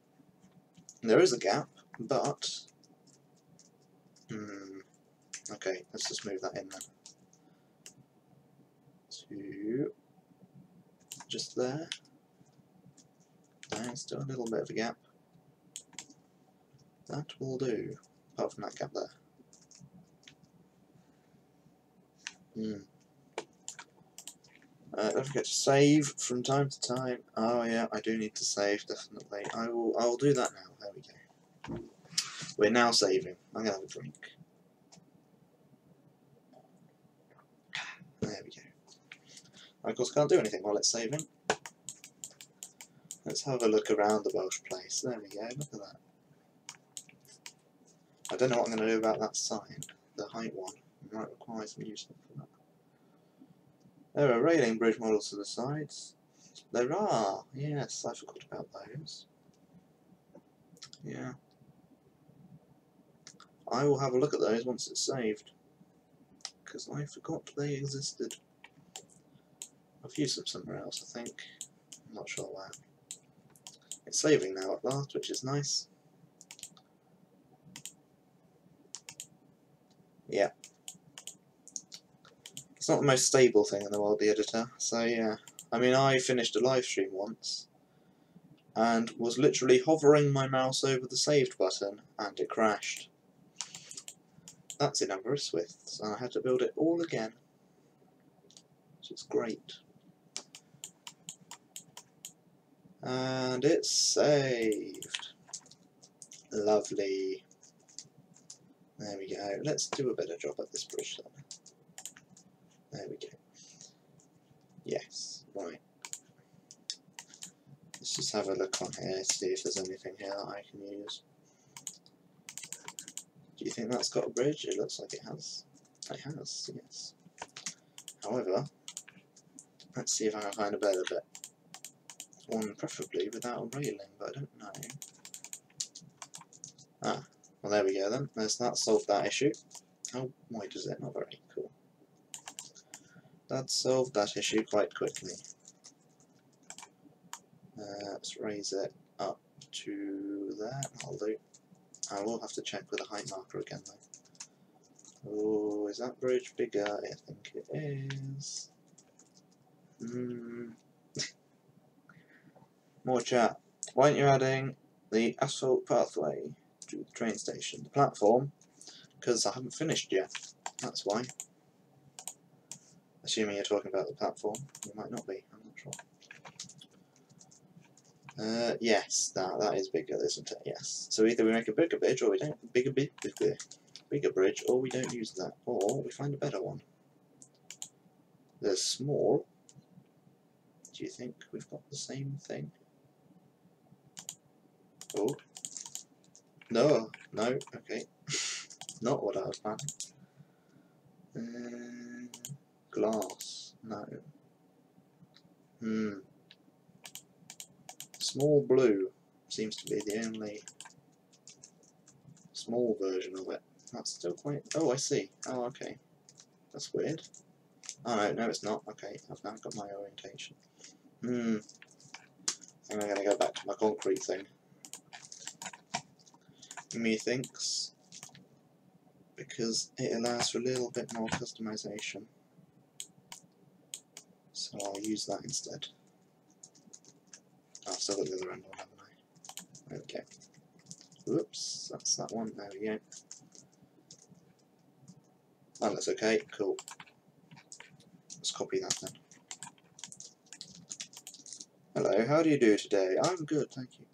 there is a gap, but... okay, let's just move that in then. To... just there. There's still a little bit of a gap. That will do, apart from that gap there. Don't forget to save from time to time. Oh yeah, I do need to save, definitely. I will do that now. There we go. We're now saving. I'm gonna have a drink. There we go. I of course can't do anything while it's saving. Let's have a look around the Welsh place. There we go, look at that. I don't know what I'm going to do about that sign, the height one. It might require some use for that. There are railing bridge models to the sides. There are, yes, I forgot about those. Yeah. I will have a look at those once it's saved, because I forgot they existed. I've used them somewhere else, I think. I'm not sure where. It's saving now at last, which is nice. Yeah. It's not the most stable thing in the world, the editor, so yeah. I mean, I finished a live stream once, and was literally hovering my mouse over the saved button, and it crashed. That's in Aberystwyth, and I had to build it all again, which is great. And it's saved. Lovely. There we go. Let's do a better job at this bridge then. There we go. Yes, right. Let's just have a look on here, see if there's anything here that I can use. Do you think that's got a bridge? It looks like it has. It has, yes. However, let's see if I can find a better bit. One preferably without a railing, but I don't know. Ah, well there we go then. That solved that issue. How wide is it? Not very. Cool. That solved that issue quite quickly. Let's raise it up to there. I'll do. I will have to check with a height marker again though. Oh, is that bridge bigger? I think it is. More chat. Why aren't you adding the asphalt pathway to the train station? The platform? Because I haven't finished yet. That's why. Assuming you're talking about the platform. You might not be, I'm not sure. Yes, that is bigger, isn't it? Yes. So either we make a bigger bridge, or we don't. Bigger bridge, or we don't use that, or we find a better one. They're small. Do you think we've got the same thing? Oh. No, okay. Not what I was planning. Glass, no. Small blue seems to be the only small version of it. That's still quite... Oh, I see. Oh, okay. That's weird. Oh, no, it's not. Okay, I've now got my orientation. I think I'm going to go back to my concrete thing. Methinks, because it allows for a little bit more customization. So I'll use that instead. Oh, I've still got the other end on, haven't I? Okay. Whoops, that's that one. There we go. Oh, that's okay. Cool. Let's copy that then. Hello, how do you do today? I'm good, thank you.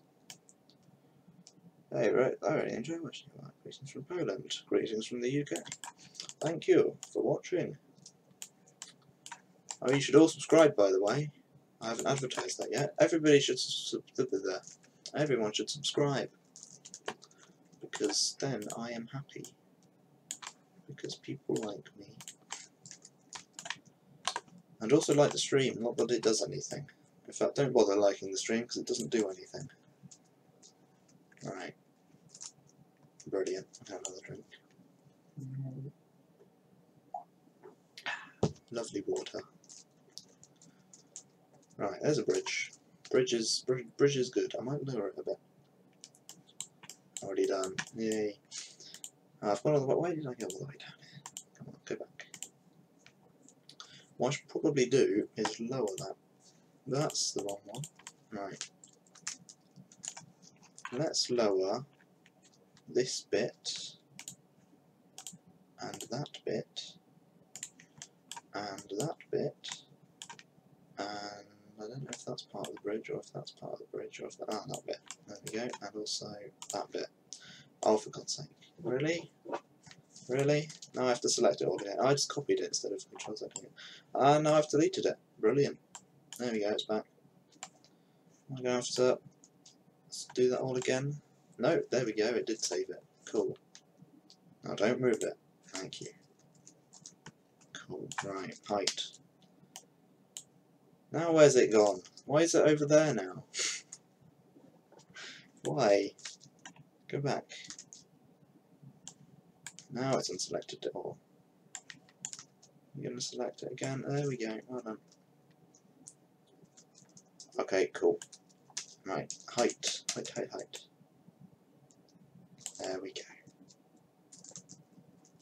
Hey, right, I really enjoy watching you. Greetings from Poland. Greetings from the UK. Thank you for watching. Oh, you should all subscribe, by the way. I haven't advertised that yet. Everybody should everyone should subscribe, because then I am happy. Because people like me. And also like the stream, not that it does anything. In fact, don't bother liking the stream because it doesn't do anything. Alright. Brilliant. I'll have another drink. Lovely water. Right, there's a bridge. Bridge is good. I might lower it a bit. Already done. Yay. I've gone all the way. Why did I go all the way down here? Come on, go back. What I should probably do is lower that. That's the wrong one. Right. Let's lower this bit, and that bit, and that bit, and I don't know if that's part of the bridge, or if that's part of the bridge, or if that, that bit. There we go, and also that bit. Oh, for God's sake. Really? Really? Now I have to select it all again. I just copied it instead of control selecting it. And now I've deleted it. Brilliant. There we go, it's back. I'm going to have to do that all again. No, there we go, it did save it. Cool. Now don't move it. Thank you. Cool. Right, height. Now where's it gone? Why is it over there now? Why? Go back. Now it's unselected it all. I'm going to select it again. There we go. Well done. Okay, cool. Right, height. Height. There we go.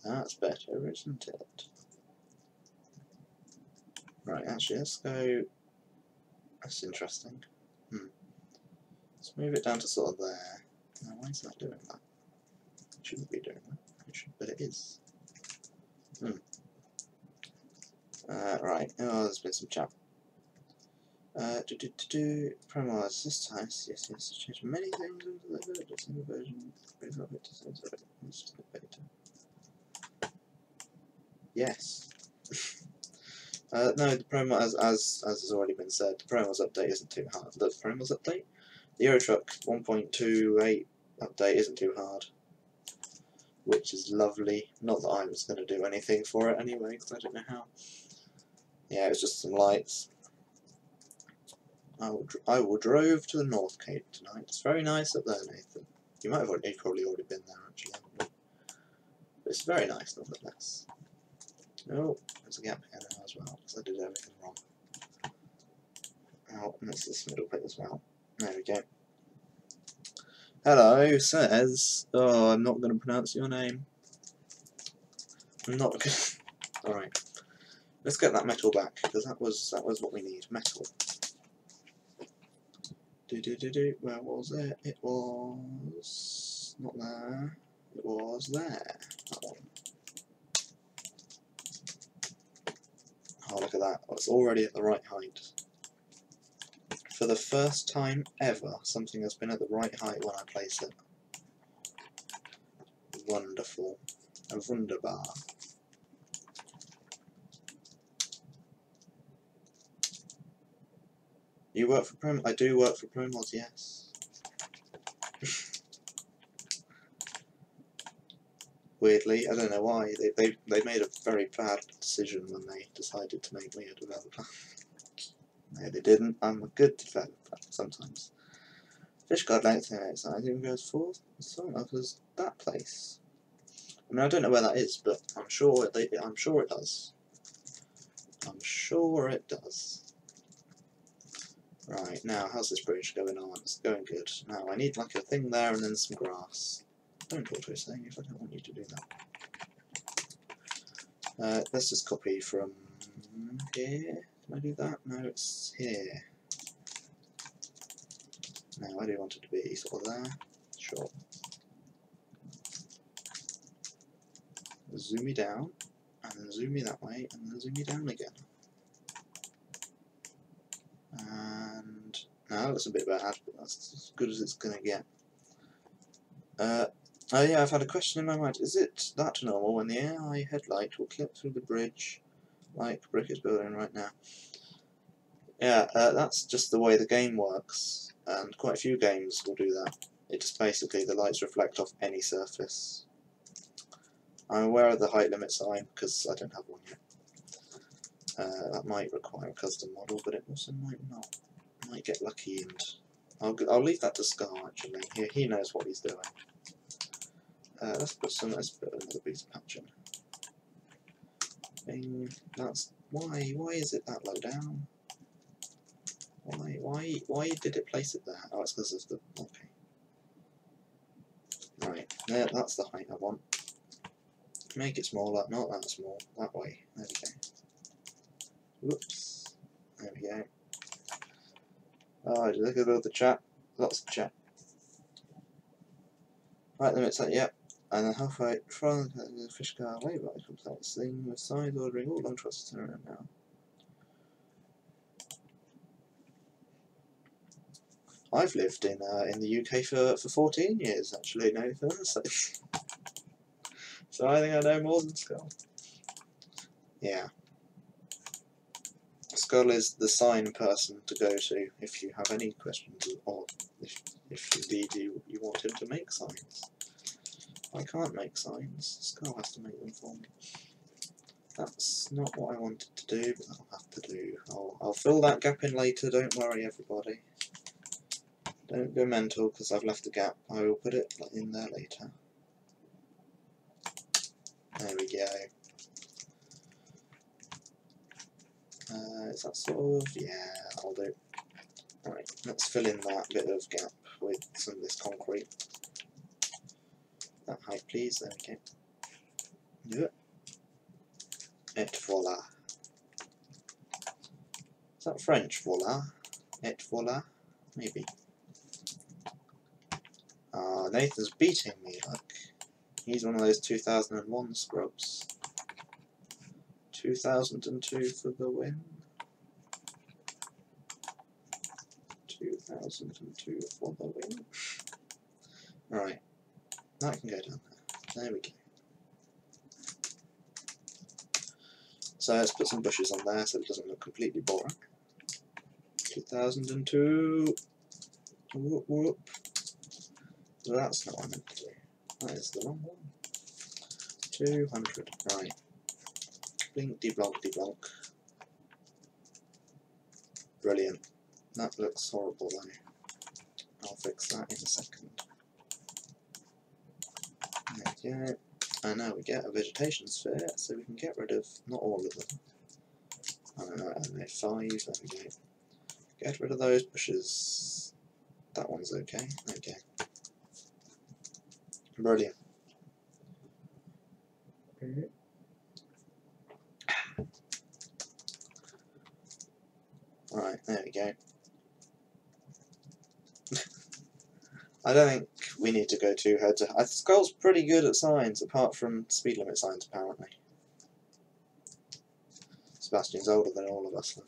That's better, isn't it? Right, actually, let's go... That's interesting. Let's move it down to sort of there. Now, why is that doing that? It shouldn't be doing that. It should, but it is. Right, oh, there's been some chat. Promods this time, yes, changed many things into the version, just in the version, it's just a beta. Yes. No, the promo, as has already been said, the Promods update isn't too hard. The Promods update? The Eurotruck 1.28 update isn't too hard, which is lovely. Not that I was going to do anything for it anyway, because I don't know how. Yeah, it was just some lights. I will drove to the North Cape tonight. It's very nice up there, Nathan. You've probably already been there, actually, haven't you? But it's very nice, nonetheless. Oh, there's a gap here now as well, because I did everything wrong. Oh, and there's this middle bit as well. There we go. Hello says, oh, I'm not going to pronounce your name. I'm not going to. Alright. Let's get that metal back, because that was what we need. Metal. Where was it? It was not there. It was there. That one. Oh, look at that. Oh, it's already at the right height. For the first time ever, something has been at the right height when I place it. Wonderful. A wunderbar. You work for Promods? I do work for Promods, yes. Weirdly, I don't know why. They made a very bad decision when they decided to make me a developer. No, they didn't. I'm a good developer, sometimes. Fish guard length is I think goes forth. So because that place. I mean, I don't know where that is, but I'm sure it does. I'm sure it does. Right, now, how's this bridge going on? It's going good. Now, I need like a thing there and then some grass. Don't talk to a thing if I don't want you to do that. Let's just copy from here. Can I do that? No, it's here. Now, I do want it to be sort of there. Sure. Zoom me down, and then zoom me that way, and then zoom me down again. And now that's a bit bad, but that's as good as it's going to get. Oh yeah, I've had a question in my mind. Is it that normal when the AI headlight will clip through the bridge like Brick is building right now? Yeah, that's just the way the game works, and quite a few games will do that. It just basically, the lights reflect off any surface. I'm aware of the height limit sign because I don't have one yet. That might require a custom model, but it also might not. I might get lucky and I'll leave that to Scar actually. He knows what he's doing. Let's put another bit of patch in. Bing. That's why is it that low down? Why did it place it there? Oh, it's because of the okay. Right, there, that's the height I want. Make it smaller, not that small, that way. There we go. Whoops. There we go. Oh, look at all the chat. Lots of chat. Right, then it's like, yep. And then halfway from the fish car way by complex thing with side ordering all long trusts to turn around now. I've lived in the UK for 14 years actually, Nathan. So I think I know more than Skull. Yeah. Skull is the sign person to go to if you have any questions, or if indeed you want him to make signs. I can't make signs, Skull has to make them for me. That's not what I wanted to do, but I'll have to do. I'll fill that gap in later, don't worry everybody. Don't go mental because I've left a gap, I will put it in there later. There we go. Is that sort of, yeah, I'll do. Alright, let's fill in that bit of gap with some of this concrete. That height please, there we go. Do it. Et voila. Is that French, voila? Et voila? Maybe. Ah, Nathan's beating me, look. He's one of those 2001 scrubs. 2002 for the win. 2002 for the win. Right, that can go down there. There we go. So let's put some bushes on there so it doesn't look completely boring. 2002. Whoop whoop. Well, that's not what I meant to do. That is the wrong one. 200. Right. Blink de blonk de blonk. Brilliant. That looks horrible though. I'll fix that in a second. There we go. And now we get a vegetation sphere, so we can get rid of, not all of them. I don't know, 5, there we go. Get rid of those bushes. That one's okay. Okay. Brilliant. Right, there we go. I don't think we need to go too head to head. Skull's pretty good at signs, apart from speed limit signs, apparently. Sebastian's older than all of us.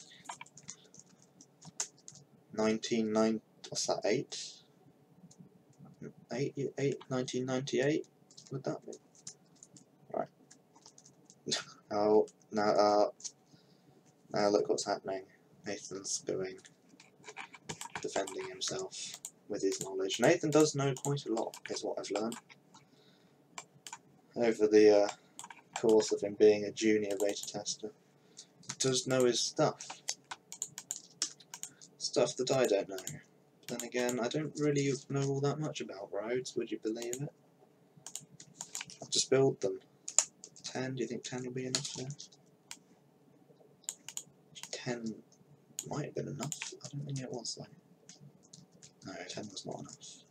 1990, what's that, 1998? Would that be? Right. Oh, now look what's happening. Nathan's defending himself with his knowledge. Nathan does know quite a lot, is what I've learned over the course of him being a junior beta tester. He does know his stuff. Stuff that I don't know. Then again, I don't really know all that much about roads, would you believe it? I'll just build them. 10, do you think 10 will be enough there? 10 might have been enough. I don't think it was though. No, 10 was not enough.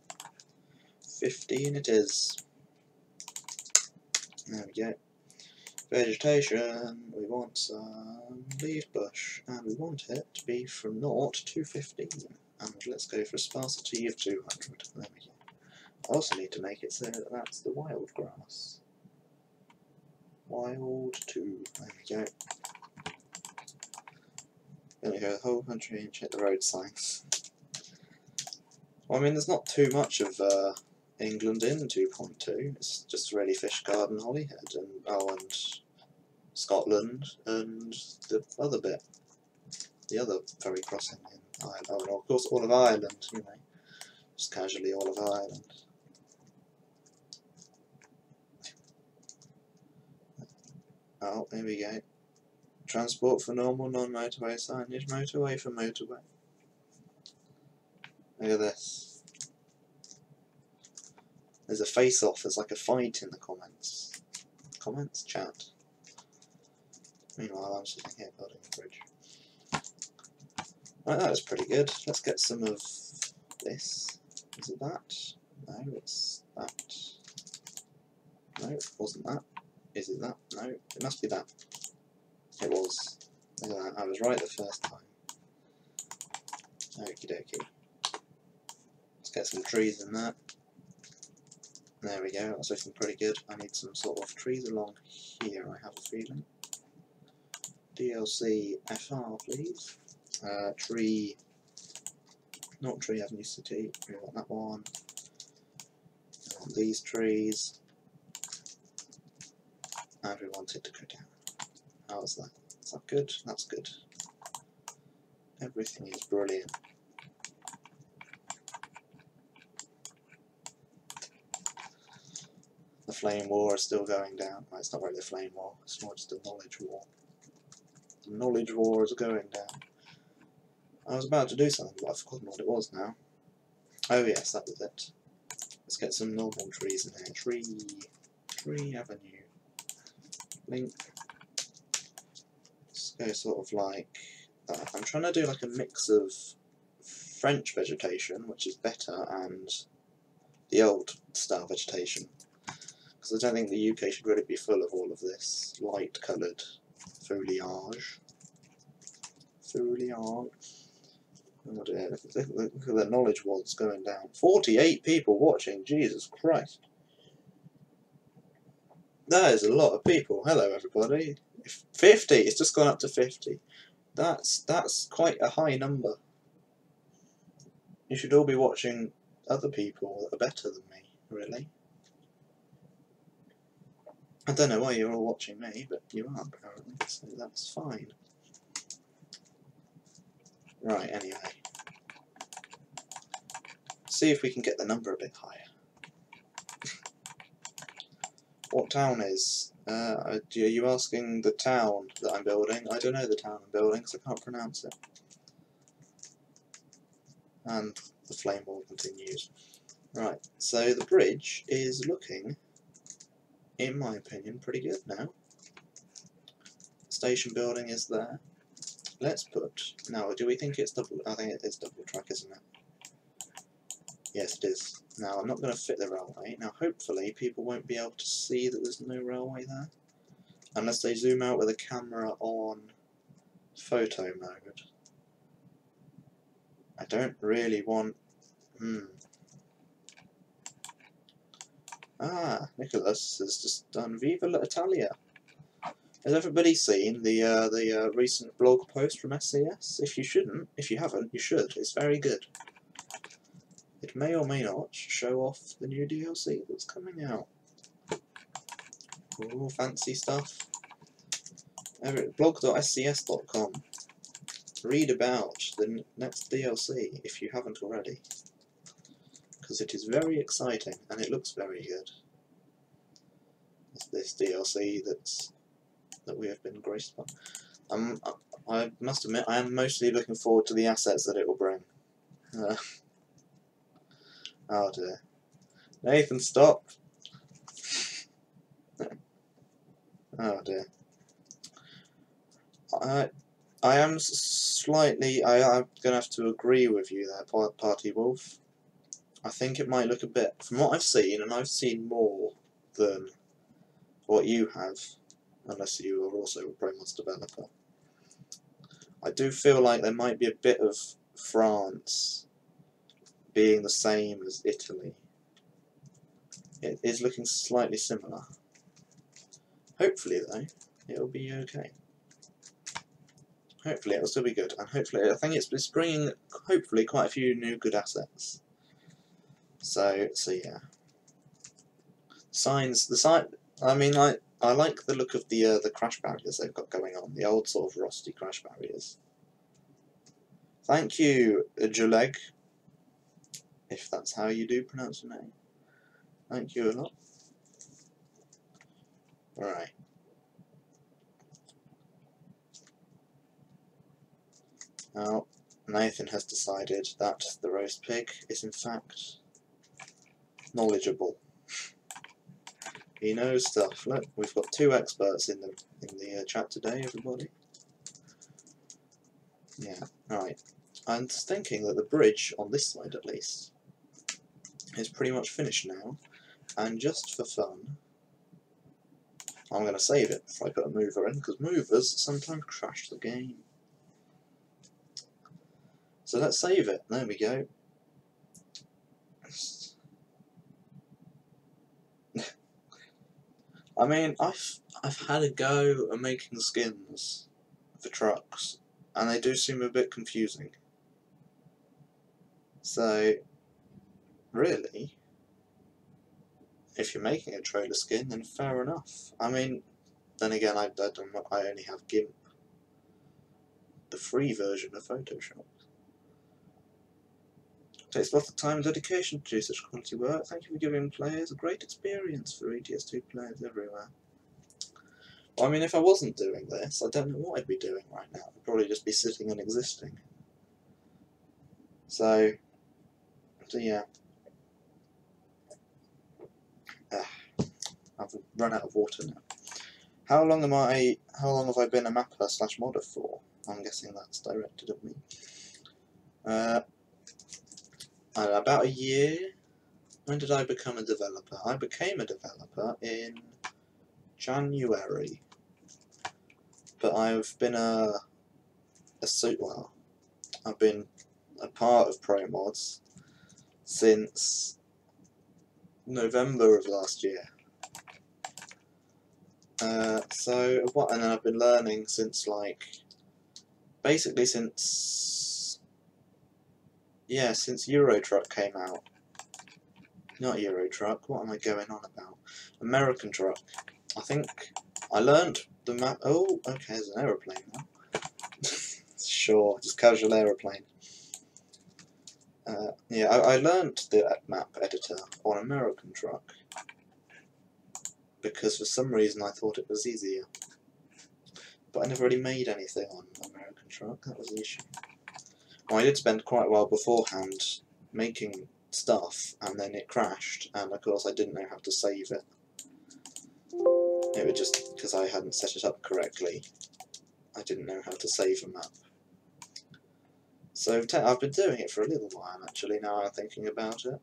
15 it is. There we go. Vegetation, we want some leaf bush, and we want it to be from 0 to 15. And let's go for a sparsity of 200. There we go. I also need to make it so that that's the wild grass. Wild 2. There we go. Gonna go the whole country and check the road signs. Well, I mean, there's not too much of England in 2.2. It's just really Fishguard, Holyhead, and Scotland, and the other bit, the other ferry crossing in Ireland. Oh, and of course all of Ireland, you know, just casually all of Ireland. Oh, here we go. Transport for normal non-motorway signage, motorway for motorway. Look at this. There's a face-off, there's like a fight in the comments. Comments? Chat. Meanwhile, I'm sitting here building a bridge. Right, that was pretty good. Let's get some of this. Is it that? No, it's that. No, it wasn't that. Is it that? No, it must be that. It was. Look at that, I was right the first time. Okie dokie. Let's get some trees in there. There we go, that's looking pretty good. I need some sort of trees along here, I have a feeling. DLC FR, please. Tree. Not Tree Avenue City. We want that one. We want these trees. And we want it to go down. How is that? Is that good? That's good. Everything is brilliant. The flame war is still going down. Well, it's not really a flame war, it's more just a knowledge war. The knowledge war is going down. I was about to do something, but I've forgotten what it was now. Oh yes, that was it. Let's get some normal trees in here. Tree Avenue. Link. Let's go sort of like that. I'm trying to do like a mix of French vegetation, which is better, and the old style vegetation. Because I don't think the UK should really be full of all of this light coloured foliage. Oh dear, look at the knowledge wall's going down. 48 people watching, Jesus Christ. That is a lot of people. Hello everybody. 50, it's just gone up to 50. That's quite a high number. You should all be watching other people that are better than me, really. I don't know why you're all watching me, but you are apparently, so that's fine. Right, anyway. See if we can get the number a bit higher. What town is? Are you asking the town that I'm building? I don't know the town I'm building because I can't pronounce it. And the flame war continues. Right, so the bridge is looking in my opinion, pretty good now. Station building is there. Let's put... Now, do we think it's double... I think it is double track, isn't it? Yes, it is. Now, I'm not going to fit the railway. Now, hopefully, people won't be able to see that there's no railway there. Unless they zoom out with a camera on photo mode. I don't really want... Ah, Nicholas has just done Viva l'Italia. Has everybody seen the recent blog post from SCS? If you haven't, you should. It's very good. It may or may not show off the new DLC that's coming out. Ooh, fancy stuff. Blog.scs.com. Read about the next DLC if you haven't already, because it is very exciting and it looks very good. It's this DLC that we have been graced by. I must admit, I am mostly looking forward to the assets that it will bring. Oh dear. Nathan, stop! Oh dear. I am slightly... I'm going to have to agree with you there, Party Wolf. I think it might look a bit... From what I've seen, and I've seen more than what you have, unless you are also a Promods developer, I do feel like there might be a bit of France being the same as Italy. It is looking slightly similar. Hopefully, though, it'll be okay. Hopefully it'll still be good, and hopefully, I think it's bringing, hopefully, quite a few new good assets. So yeah. I mean, I like the look of the crash barriers they've got going on, the old sort of rusty crash barriers. Thank you, Juleg, if that's how you do pronounce your name. Thank you a lot. Alright. Now, Nathan has decided that the roast pig is in fact knowledgeable. He knows stuff. Look, we've got 2 experts in the chat today, everybody. Yeah, right. I'm just thinking that the bridge, on this side at least, is pretty much finished now. And just for fun, I'm going to save it if I put a mover in, because movers sometimes crash the game. So let's save it. There we go. I mean, I've had a go at making skins for trucks, and they do seem a bit confusing. So, really, if you're making a trailer skin, then fair enough. I mean, then again, I only have GIMP, the free version of Photoshop. It takes lots of time and dedication to do such quality work. Thank you for giving players a great experience for ETS2 players everywhere. Well, I mean, if I wasn't doing this, I don't know what I'd be doing right now. I'd probably just be sitting and existing. So yeah. I've run out of water now. How long have I been a mapper / modder for? I'm guessing that's directed at me. About a year. When did I become a developer? I became a developer in January. But I've been I've been a part of Promods since November of last year. And then I've been learning since basically since Euro Truck came out. Not Euro Truck, what am I going on about? American Truck. I think I learned the map. Oh, okay, there's an aeroplane now. Sure, just casual aeroplane. Yeah, I learned the map editor on American Truck because for some reason I thought it was easier. But I never really made anything on American Truck, that was the issue. Well, I did spend quite a while beforehand making stuff, and then it crashed, and of course I didn't know how to save it. It was just because I hadn't set it up correctly. I didn't know how to save a map. So I've been doing it for a little while actually, now I'm thinking about it.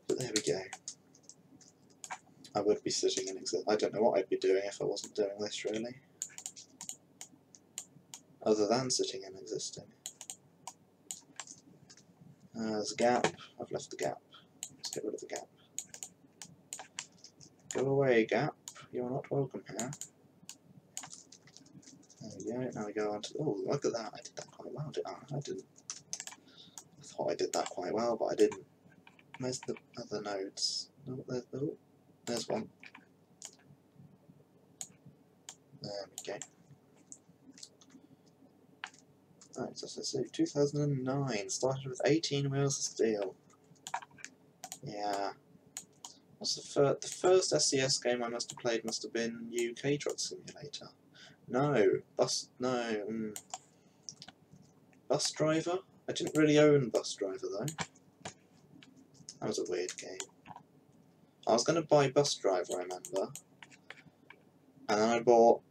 But there we go. I would be sitting in I don't know what I'd be doing if I wasn't doing this really. Other than sitting in existing. There's a gap. I've left the gap. Let's get rid of the gap. Go away, gap. You're not welcome here. There we go. Now we go on to... Oh, look at that. I did that quite well, didn't I? I didn't. I thought I did that quite well, but I didn't. Where's the other nodes? Oh, there's one. There we go. Right, so 2009, started with 18 wheels of steel. Yeah. What's the first SCS game I must have played must have been UK Truck Simulator. No, Bus Driver? I didn't really own Bus Driver though. That was a weird game. I was going to buy Bus Driver, I remember. And then I bought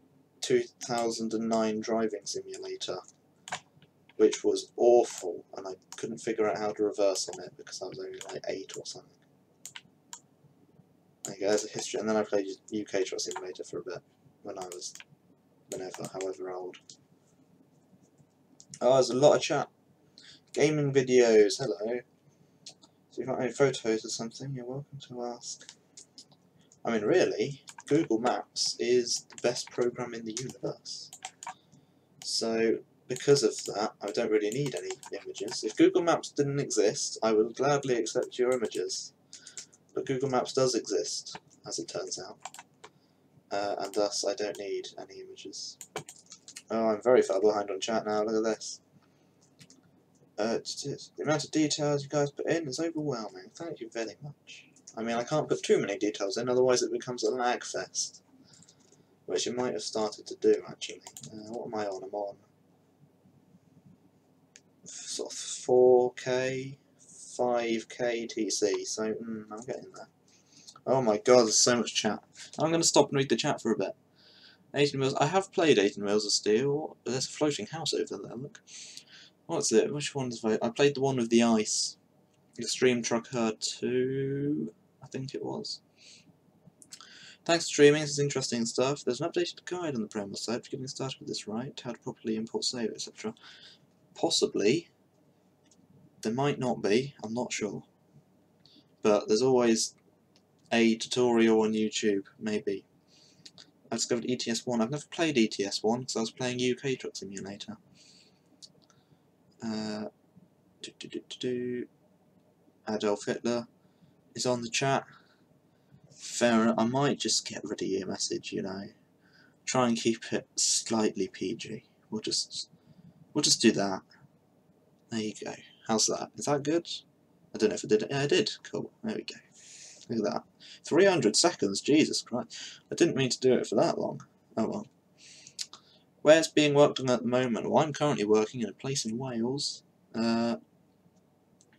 2009 Driving Simulator, which was awful, and I couldn't figure out how to reverse on it because I was only like 8 or something. There you go, there's a history, and then I played UK Truck Simulator for a bit, when I was, however old. Oh, there's a lot of chat. Gaming videos, hello. So if you've got any photos or something, you're welcome to ask. I mean, really, Google Maps is the best program in the universe. So, because of that, I don't really need any images. If Google Maps didn't exist, I would gladly accept your images. But Google Maps does exist, as it turns out. And thus, I don't need any images. Oh, I'm very far behind on chat now, look at this. The amount of details you guys put in is overwhelming. Thank you very much. I mean, I can't put too many details in, otherwise it becomes a lag fest. Which it might have started to do, actually. What am I on? I'm on sort of 4K, 5K TC, so I'm getting there. Oh my god, there's so much chat. I'm going to stop and read the chat for a bit. 18 Wheels. I have played 18 Wheels of Steel. There's a floating house over there, look. What's it? Which one's I played the one with the ice. Extreme Truck Herd 2, I think it was. Thanks for streaming, this is interesting stuff. There's an updated guide on the Promods site for getting started with this right, how to properly import, save, etc. Possibly. There might not be, I'm not sure. But there's always a tutorial on YouTube, maybe. I discovered ETS1. I've never played ETS1 because I was playing UK Truck Simulator. Adolf Hitler is on the chat. Fair enough. I might just get rid of your message, you know. Try and keep it slightly PG. We'll just do that. There you go. How's that? Is that good? I don't know if it did it. Yeah, I did. Cool. There we go. Look at that. 300 seconds. Jesus Christ. I didn't mean to do it for that long. Oh well. Where's being worked on at the moment? Well, I'm currently working in a place in Wales.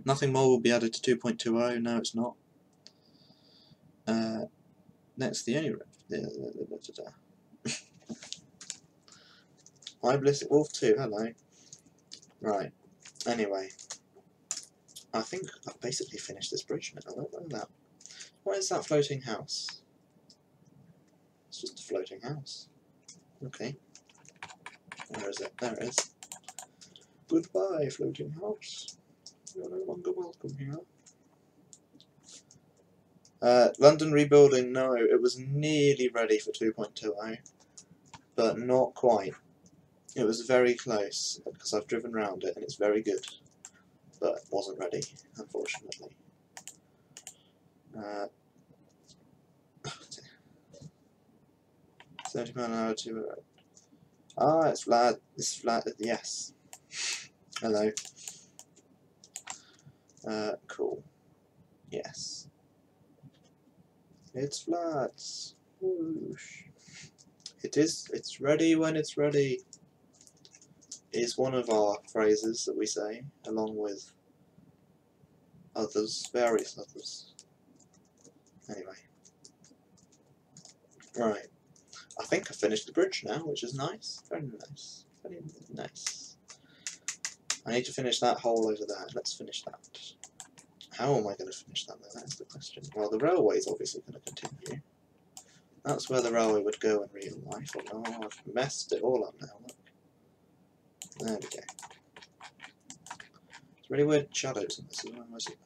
Nothing more will be added to 2.20. No, it's not. Next, the only... Hi, Ballistic Wolf 2, hello. Right, anyway. I think I've basically finished this bridge now. Look at that. What is that floating house? It's just a floating house. Okay. Where is it? There it is. Goodbye, floating house. You're no longer welcome here. London rebuilding, no, it was nearly ready for 2.20, but not quite. It was very close, because I've driven round it and it's very good, but it wasn't ready, unfortunately. 70 miles an hour to... Ah, it's flat, yes. Hello. Cool. Yes. It's flat. Whoosh. It's ready when it's ready. Is one of our phrases that we say, along with others, various others. Anyway. Right. I think I finished the bridge now, which is nice. Very nice. Very nice. I need to finish that hole over there. Let's finish that. How am I going to finish that though? That's the question. Well, the railway is obviously going to continue. That's where the railway would go in real life. Oh no, I've messed it all up now. Look. There we go. It's really weird shadows in this as well. Where's it?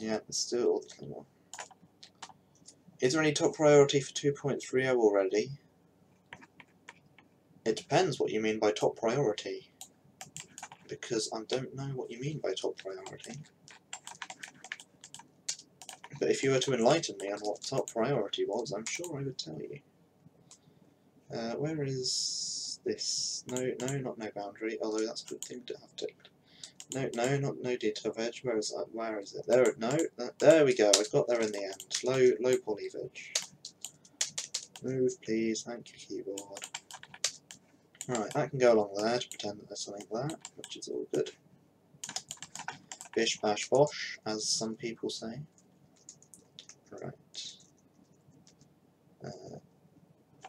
Yeah, let's do it all the time. Is there any top priority for 2.30 already? It depends what you mean by top priority, because I don't know what you mean by top priority. But if you were to enlighten me on what top priority was, I'm sure I would tell you. Where is this? No, not no boundary, although that's a good thing to have ticked. No, not no detail edge. Where is that? Where is it? There, no, there we go. I got there in the end. Low poly edge. Move, please. Thank you, keyboard. Right, that can go along there to pretend that there's something there, which is all good. Bish bash bosh, as some people say. Right.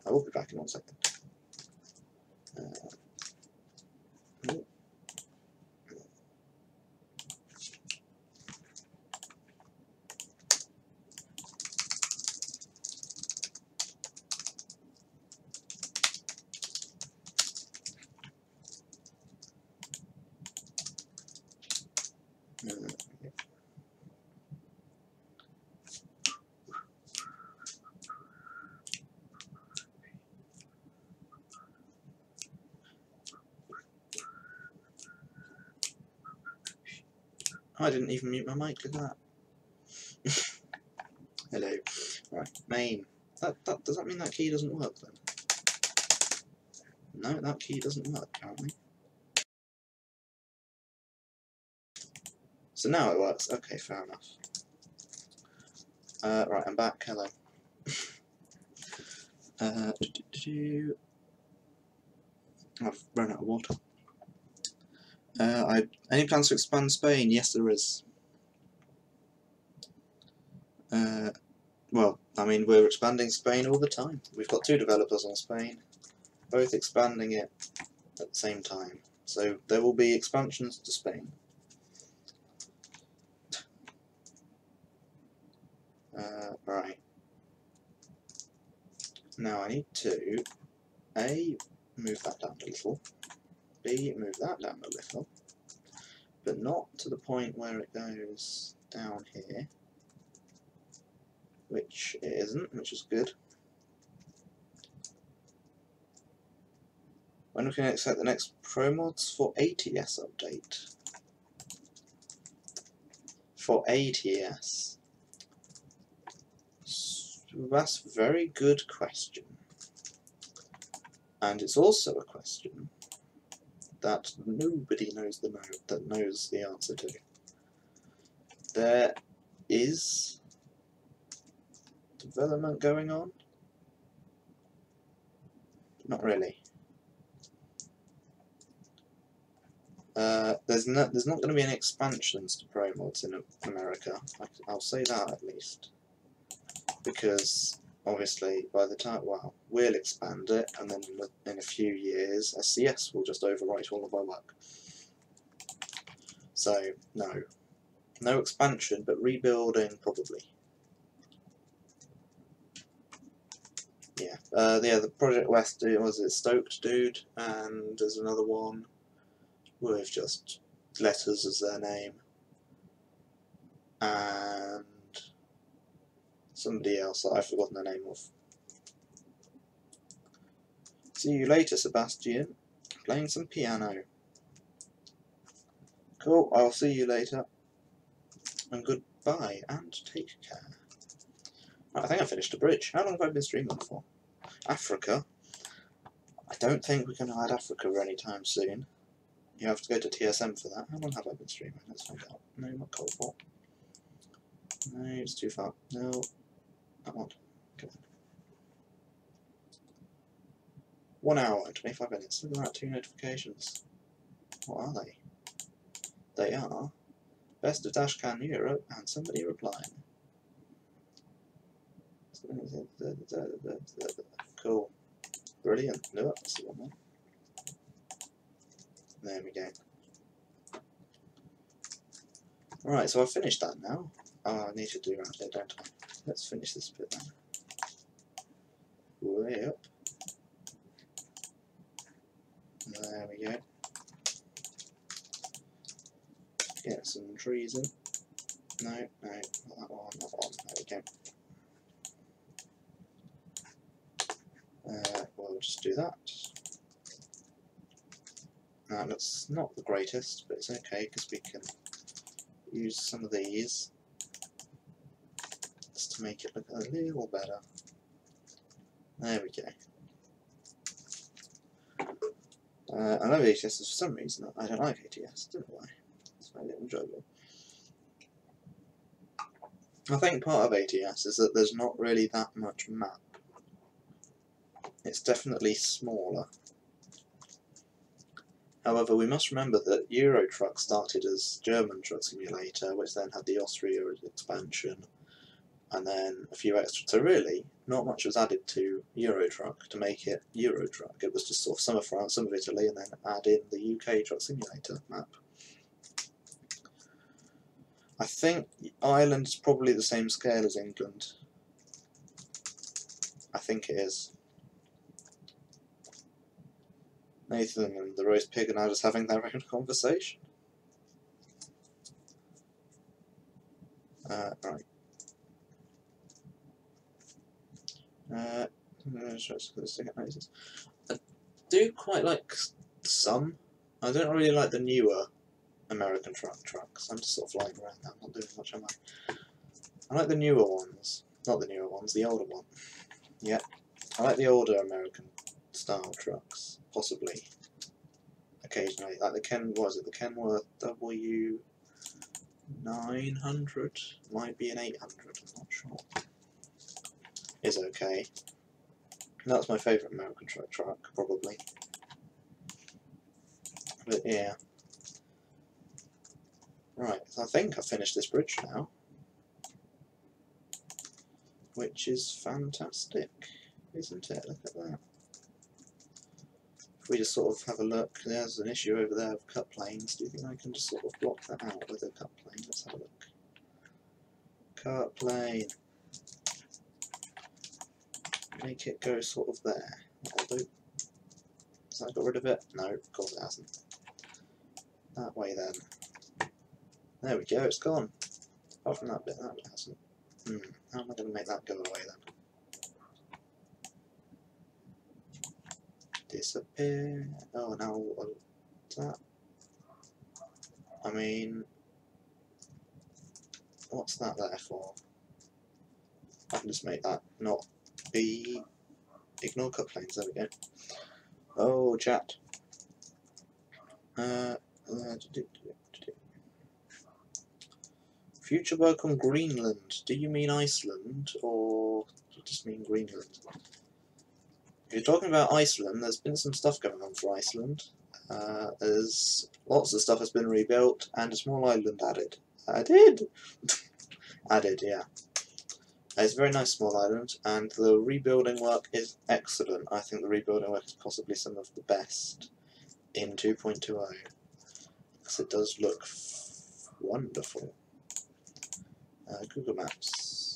I will be back in 1 second. I didn't even mute my mic, look at that. Hello. Right, main. Does that mean that key doesn't work then? No, that key doesn't work apparently. So now it works. Okay, fair enough. Right, I'm back. Hello. I've run out of water. Any plans to expand Spain? Yes, there is. Well, I mean, we're expanding Spain all the time. We've got 2 developers on Spain, both expanding it at the same time. So there will be expansions to Spain. Right. Now I need to A, move that down a little, B, move that down a little, but not to the point where it goes down here, which it isn't, which is good. When we can expect the next Promods for ATS update? For ATS? That's a very good question. And it's also a question that nobody knows the answer to. There is development going on? Not really. There's not going to be any expansions to Promods in America. I'll say that at least, because obviously by the time, well, we'll expand it, and then in a few years SCS will just overwrite all of our work. So no expansion, but rebuilding probably. Yeah, the Project West was it Stoked dude, and there's another one with just letters as their name, and somebody else that I've forgotten the name of. See you later, Sebastian. Playing some piano. Cool, I'll see you later. And goodbye, and take care. Right, I think I finished the bridge. How long have I been streaming for? Africa? I don't think we're going to add Africa anytime soon. You have to go to TSM for that. How long have I been streaming? Let's find out. No, not Cold War. No, it's too far. No, that one. Come on. 1 hour and 25 minutes. Look at that, 2 notifications. What are they? They are Best of Dashcan Europe, and somebody replying. Cool. Brilliant. No, that's the one there. There we go. Right, so I've finished that now. Oh, I need to do around here, don't I? Let's finish this bit then. Way up. There we go. Get some trees in. No, not that one, that one. There we go. We'll just do that. Now, that's not the greatest, but it's okay because we can use some of these just to make it look a little better. There we go. I love ATS for some reason. I don't like ATS, don't know why. It's very enjoyable. I think part of ATS is that there's not really that much map. It's definitely smaller. However, we must remember that Euro Truck started as German Truck Simulator, which then had the Austria expansion, and then a few extra. So really, not much was added to Euro Truck to make it Euro Truck. It was just sort of some of France, some of Italy, and then add in the UK Truck Simulator map. I think Ireland is probably the same scale as England. I think it is. Nathan and the roast pig are now just having their own conversation. Right. I do quite like some. I don't really like the newer American trucks. I'm just sort of flying around now, I'm not doing much, am I like the newer ones. Not the newer ones, the older one. Yep. I like the older American style trucks, possibly. Occasionally. Like the the Kenworth W900? Might be an 800, I'm not sure. Is okay. That's my favourite American truck, probably. But yeah. Right, so I think I've finished this bridge now. Which is fantastic, isn't it? Look at that. If we just sort of have a look, there's an issue over there of cut planes. Do you think I can just sort of block that out with a cut plane? Let's have a look. Cut plane. Make it go sort of there. That'll do. Has that got rid of it? No, of course it hasn't. That way then. There we go, it's gone. Apart from that bit hasn't. How am I going to make that go away then? Disappear. Oh, now what's that? I mean, what's that there for? I can just make that not be. Ignore cut planes. There we go. Oh, chat. Future work on Greenland. Do you mean Iceland, or do you just mean Greenland? If you're talking about Iceland, there's been some stuff going on for Iceland. There's lots of stuff has been rebuilt, and a small island added. Added, yeah. It's a very nice small island, and the rebuilding work is excellent. I think the rebuilding work is possibly some of the best in 2.20, because it does look wonderful. Google Maps.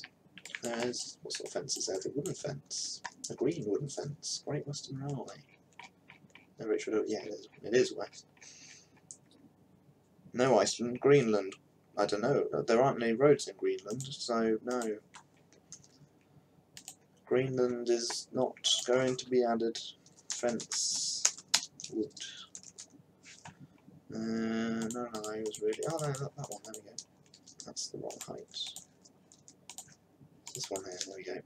There's what sort of fence is there? A wooden fence. A green wooden fence. Great Western Railway. No, Richard. Yeah, it is. It is west. No Iceland. Greenland. I don't know. There aren't any roads in Greenland, so no. Greenland is not going to be added. Fence. Wood. No, it was really. Oh no, that one. There we go. That's the wrong height. This one here, there we go.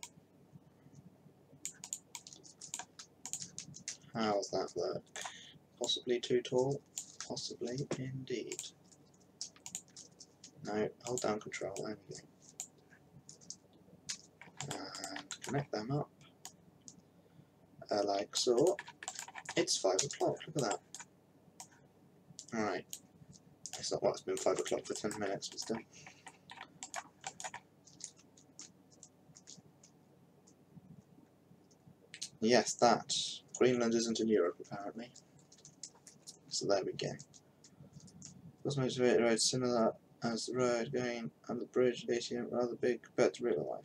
How's that look? Possibly too tall? Possibly indeed. No, hold down control, there we go. And connect them up. Like so. It's 5 o'clock, look at that. Alright. I It's not, well, it's been 5 o'clock for 10 minutes, but still. Yes, that. Greenland isn't in Europe, apparently. So there we go. Was motivated road similar as the road going under the bridge, ATM rather big compared to real life.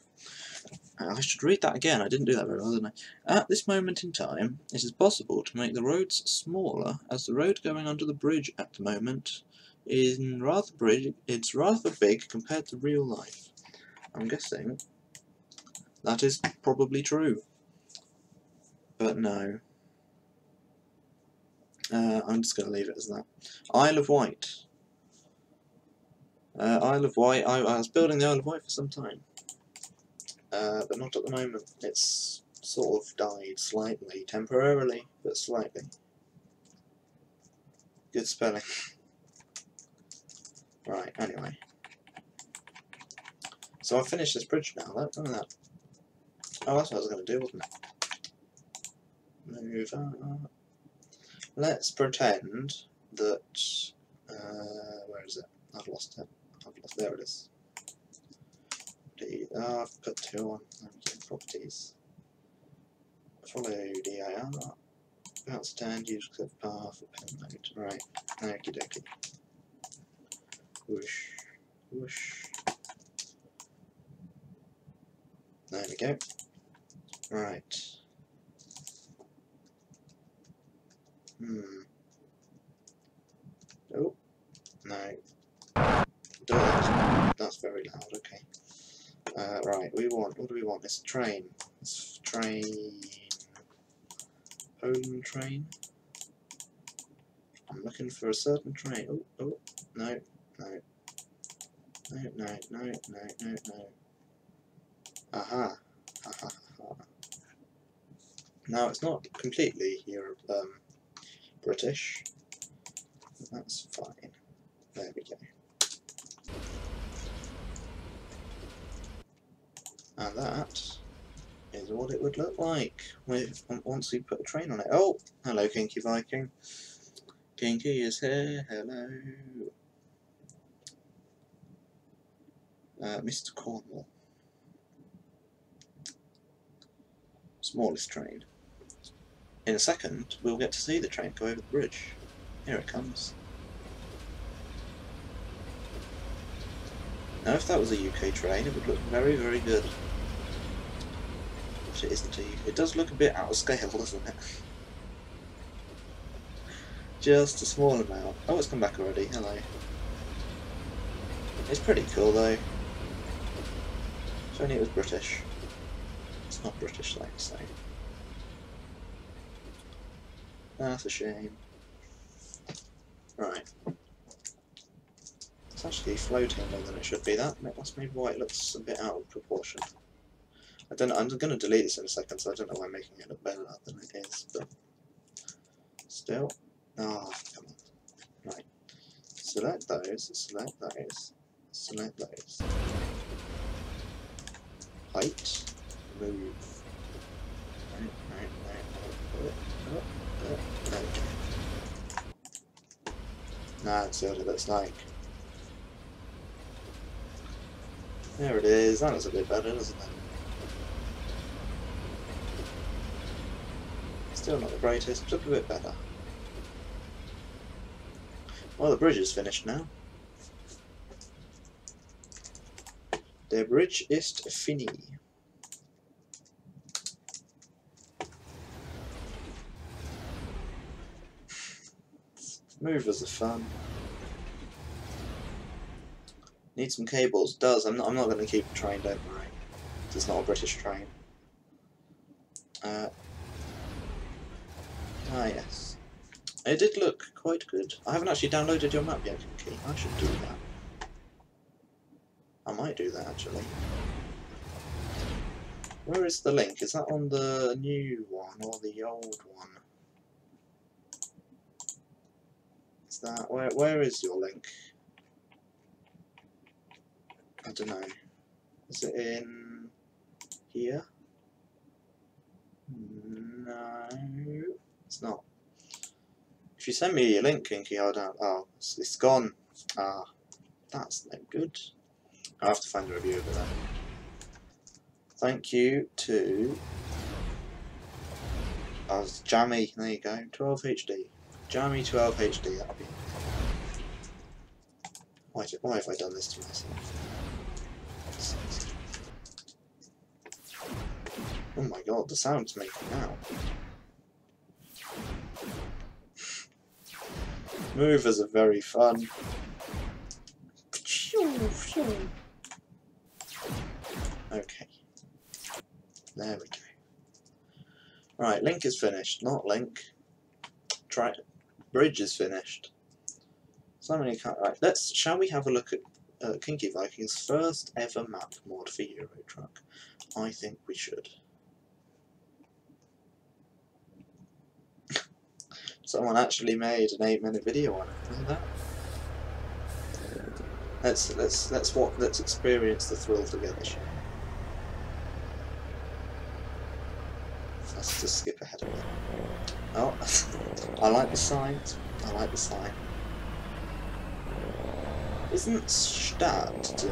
I should read that again, I didn't do that very well, didn't I? At this moment in time, it is possible to make the roads smaller, as the road going under the bridge at the moment is rather big compared to real life. I'm guessing that is probably true. But no. I'm just going to leave it as that. Isle of Wight. Isle of Wight, I was building the Isle of Wight for some time. But not at the moment. It's sort of died slightly, temporarily, but slightly. Good spelling. Right, anyway. So I've finished this bridge now, look at that. Oh, that's what I was going to do, wasn't it? Move on. Let's pretend that... where is it? I've lost it. There it is. I've put 2 on. Properties. Follow DIR. Bounce stand, use cliff path, pen mode. Right. Okie dokie. Whoosh. Whoosh. There we go. Right. Oh. No. That's very loud, okay. Right, what do we want? It's a train. It's train... Poland train? I'm looking for a certain train. Oh, no. No. Aha. Now, it's not completely Europe, British. That's fine. There we go. And that is what it would look like once we put a train on it. Oh, hello Kinky Viking. Kinky is here, hello. Mr. Cornwall. Smallest train. In a second, we'll get to see the train go over the bridge. Here it comes. Now if that was a UK train, it would look very, very good. But it isn't. It does look a bit out of scale, doesn't it? Just a small amount. Oh, it's come back already. Hello. It's pretty cool though. If only it was British. It's not British, like I say. That's a shame. Right. It's actually floating more than it should be. That's maybe why it looks a bit out of proportion. I'm going to delete this in a second, so I don't know why I'm making it look better than it is, but still. Oh, come on. Right. Select those, select those, select those. Height, move. There we go. Now let's see what it looks like. There it is, that looks a bit better, doesn't it? Still not the greatest, just a bit better. Well, the bridge is finished now. The bridge ist fini. Movers are fun. Need some cables. Does. I'm not going to keep the train, don't worry. It's not a British train. Yes. It did look quite good. I haven't actually downloaded your map yet, Kinky. I should do that. I might do that, actually. Where is the link? Is that on the new one or the old one? Is that... Where is your link? I don't know. Is it in... here? No... It's not. If you send me a link, Kinky, I'll down. Oh, it's gone. Ah, that's no good. I have to find a review of that. Thank you to Jammy. There you go. 12HD. Jammy 12HD. That'll be. Why have I done this to myself? Oh my god, the sound it's making now. Movers are very fun. Okay. There we go. Right, Link is finished. Not Link. Try it. Bridge is finished. So many. Right, shall we have a look at Kinky Viking's first ever map mod for Euro Truck? I think we should. Someone actually made an 8-minute video on it. Look at that. Let's experience the thrill together, shall we? Let's just skip ahead a bit. Oh, I like the signs. I like the sign. Isn't Stadt?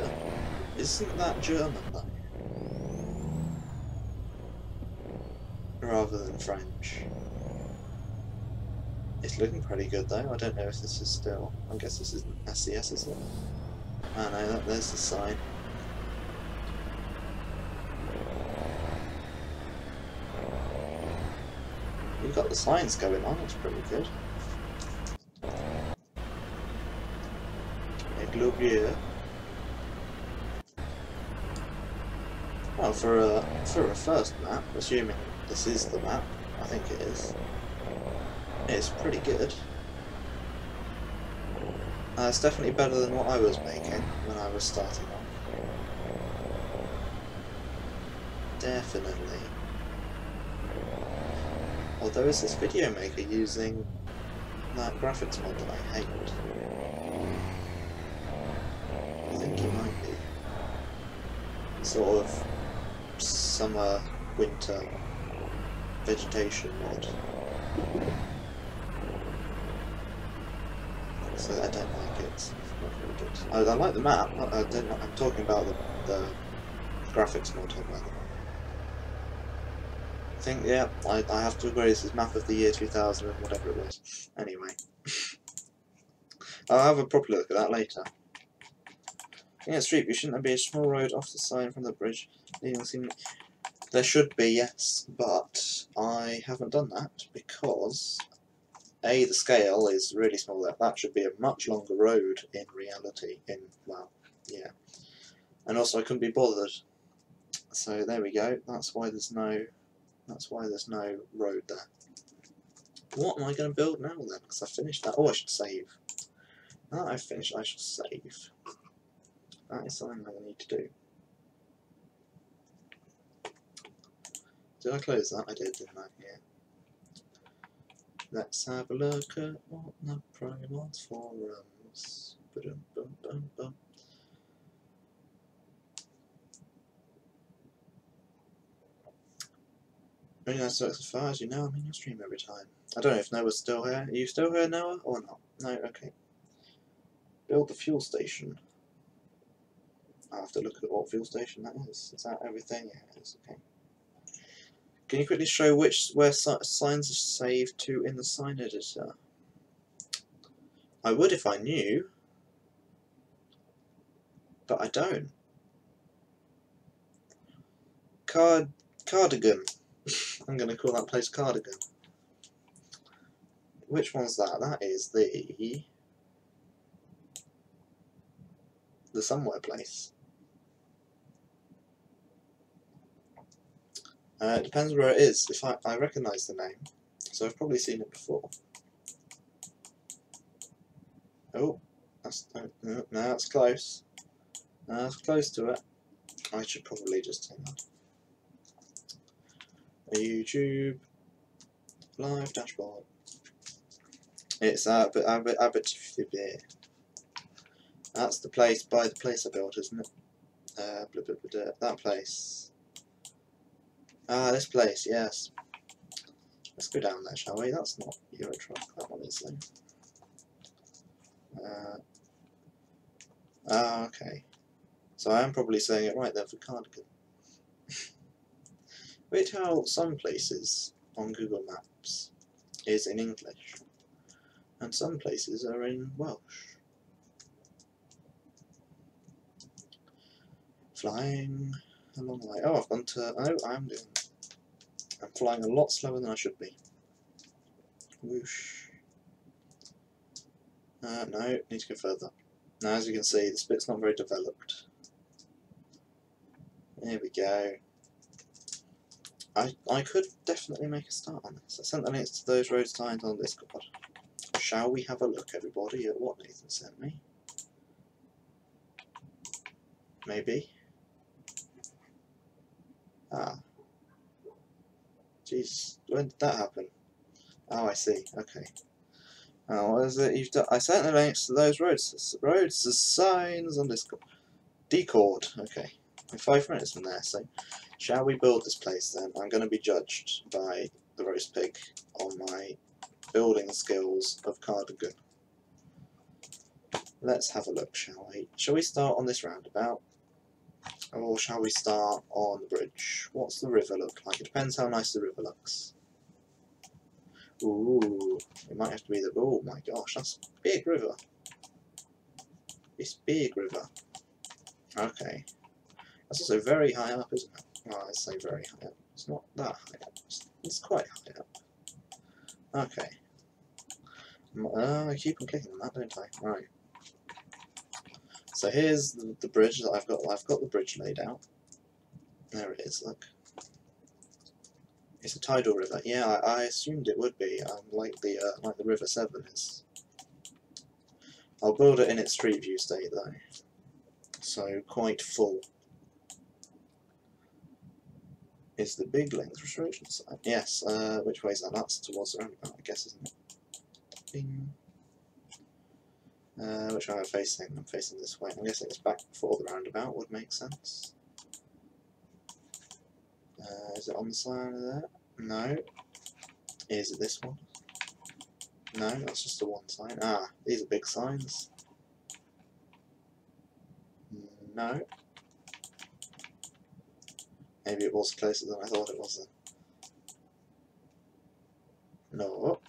Isn't that German though? Rather than French. It's looking pretty good though. I don't know if this is still. I guess this isn't SCS, is it? Oh no, there's the sign. You've got the signs going on, it's pretty good. Globier. Well, for a first map, assuming this is the map, I think it is. It's pretty good. It's definitely better than what I was making when I was starting off. Definitely. Although is this video maker using that graphics mod that I hate? I think he might be. Sort of summer, winter vegetation mod. So I don't like it. It's not very good. I like the map. I'm talking about the graphics mod on the I think, yeah, I have to agree, this is map of the year 2000 and whatever it was. Anyway. I'll have a proper look at that later. Yeah, street view, shouldn't there be a small road off the side from the bridge? There should be, yes, but I haven't done that because A, the scale is really small. That should be a much longer road in reality, well, yeah. And also I couldn't be bothered. So there we go, that's why there's no road there. What am I going to build now then? Because I finished that. Oh, I should save. Now that I've finished, I should save. That is something I need to do. Did I close that? I did, didn't I? Yeah. Let's have a look at what the Promods forums. Ba-dum-bum-bum-bum. Really nice to work so far, as you know, I'm in your stream every time. I don't know if Noah's still here. Are you still here, Noah, or not? No, okay. Build the fuel station. I'll have to look at what fuel station that is. Is that everything? Yeah, it is, okay. Can you quickly show where signs are saved to in the sign editor? I would if I knew, but I don't. Cardigan. I'm going to call that place Cardigan. Which one's that? That is the somewhere place. It depends where it is. If I recognise the name, so I've probably seen it before. Oh, no, that's close. No, that's close to it. I should probably just hang on. A YouTube live dashboard. It's Abbotsford. That's the place by the place I built, isn't it? That place. Ah, this place, yes. Let's go down there, shall we? That's not Euro Truck, that one is then. Ah, okay. So I am probably saying it right there for cardigan. Which how some places on Google Maps is in English, and some places are in Welsh. Flying a long way. Oh, I've gone to. Oh, I'm flying a lot slower than I should be. Whoosh. No, need to go further. Now, as you can see, this bit's not very developed. There we go. I could definitely make a start on this. I sent the links to those road signs on Discord. Shall we have a look, everybody, at what Nathan sent me? Maybe. Ah. Jeez, when did that happen? Oh, I see. Okay. Oh, what is it you've done? I sent the links to those roads signs on Discord. Decord. Okay. In 5 minutes from there. So, shall we build this place then? I'm going to be judged by the roast pig on my building skills of cardigan. Let's have a look, shall we? Shall we start on this roundabout? Or shall we start on the bridge? What's the river look like? It depends how nice the river looks. Ooh, it might have to be the... Oh my gosh, that's a big river. This big river. Okay. That's also very high up, isn't it? Well, I'd say very high up. It's not that high up. It's quite high up. Okay. I keep on clicking on that, don't I? Right. So here's the bridge that I've got. I've got the bridge laid out. There it is, look. It's a tidal river. Yeah, I assumed it would be, like the River Severn is. I'll build it in its Street View state though. So quite full. Is the big length restriction sign? Yes, which way is that? That's towards the roundabout, I guess, isn't it? Bing. Which way am I facing? I'm facing this way. I'm guessing it's back before the roundabout would make sense. Is it on the sign of that? No. Is it this one? No, that's just the one sign. Ah, these are big signs. No. Maybe it was closer than I thought it was then. No.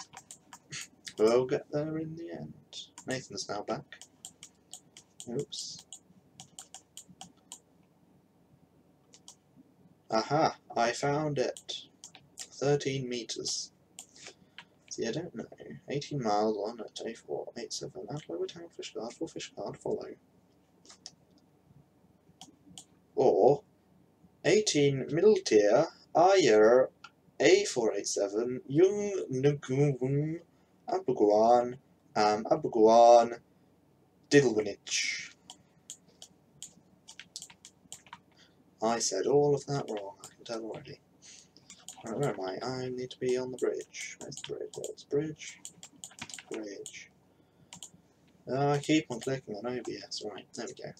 We'll get there in the end. Nathan's now back. Oops. Aha! I found it! 13 meters. See, I don't know. 18 miles on at A487. Outlower town fish guard, full fish guard, follow. Or 18 middle tier, Ayer A487, Yung Nugum Abuguan, Abuguan, Diddlewinich. I said all of that wrong, I can tell already. Right, where am I? I need to be on the bridge. Where's the bridge? Where's the bridge? Bridge. I keep on clicking on OBS. Right, there we go.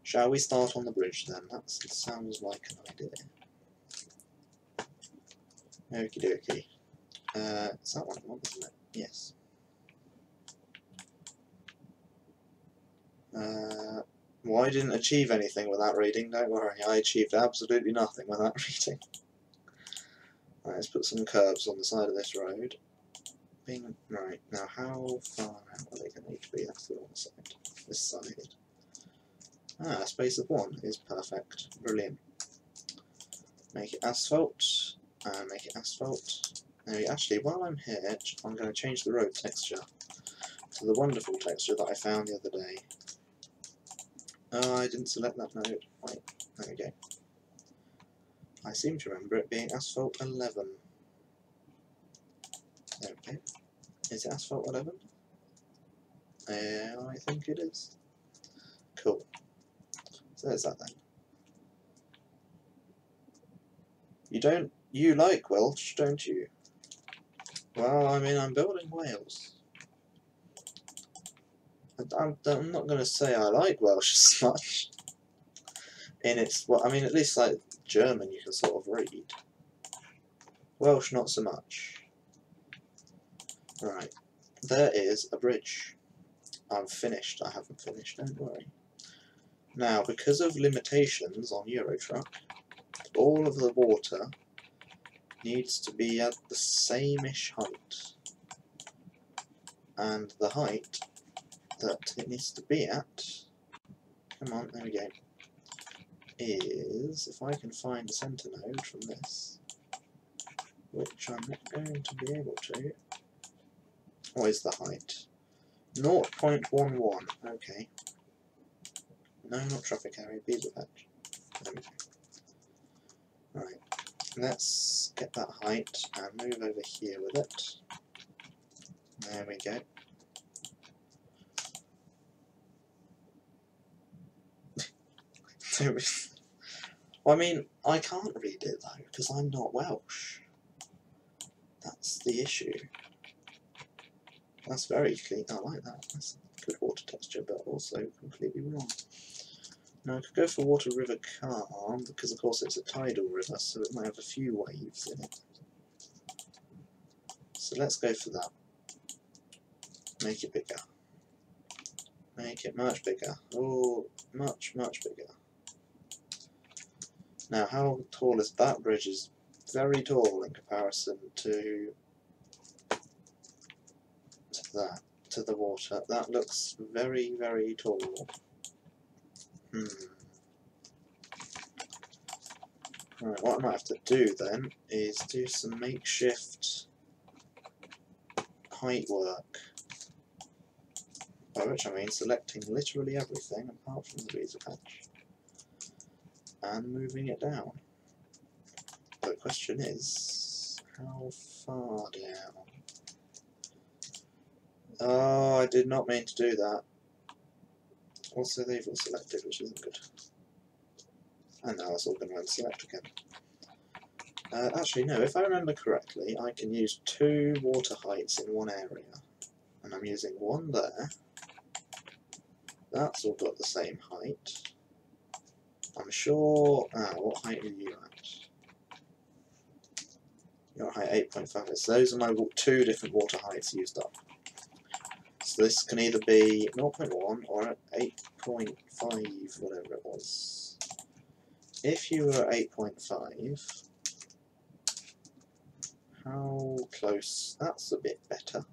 Shall we start on the bridge then? That sounds like an idea. Okie dokie. Is that what I want, isn't it? Yes. Well, I didn't achieve anything with that reading, don't worry. I achieved absolutely nothing with that reading. Right, let's put some curbs on the side of this road. Bing. Right, now how far out are they going to need to be? That's the wrong side. This side. Ah, a space of 1 is perfect. Brilliant. Make it asphalt. Make it asphalt. Now, actually, while I'm here, I'm going to change the road texture to the wonderful texture that I found the other day. Oh, I didn't select that node. Wait, there we go. I seem to remember it being asphalt 11. There we go. Is it asphalt 11? I think it is. Cool. So there's that then. You like Welsh, don't you? Well, I mean, I'm building Wales. I'm not going to say I like Welsh as much. Well, I mean, at least like German you can sort of read. Welsh not so much. Right, there is a bridge. I'm finished. I haven't finished, don't worry. Now, because of limitations on Eurotruck, all of the water needs to be at the same-ish height. And the height that it needs to be at, come on, there we go, is, if I can find a centre node from this, which I'm not going to be able to, what is the height? 0.11, okay. No, not traffic area, beaver patch. There we go. Right, let's get that height and move over here with it. There we go. Well, I mean, I can't read it though, because I'm not Welsh. That's the issue. That's very clean. I like that. That's good water texture, but also completely wrong. Now I could go for water river calm, because of course it's a tidal river, so it might have a few waves in it. So let's go for that. Make it bigger. Make it much bigger. Oh, much, much bigger. Now, how tall is that bridge? Is very tall in comparison to that, to the water. That looks very, very tall. Right, what I might have to do then is do some makeshift height work. By which I mean selecting literally everything apart from the beaver patch and moving it down. But the question is, how far down? Oh, I did not mean to do that. Also, they've all selected, which isn't good. And now it's all going to unselect again. Actually, no, if I remember correctly, I can use 2 water heights in one area. And I'm using one there. That's all got the same height. I'm sure... what height are you at? You're at height 8.5. So those are my 2 different water heights used up. So this can either be 0.1 or 8.5, whatever it was. If you were at 8.5, how close? That's a bit better.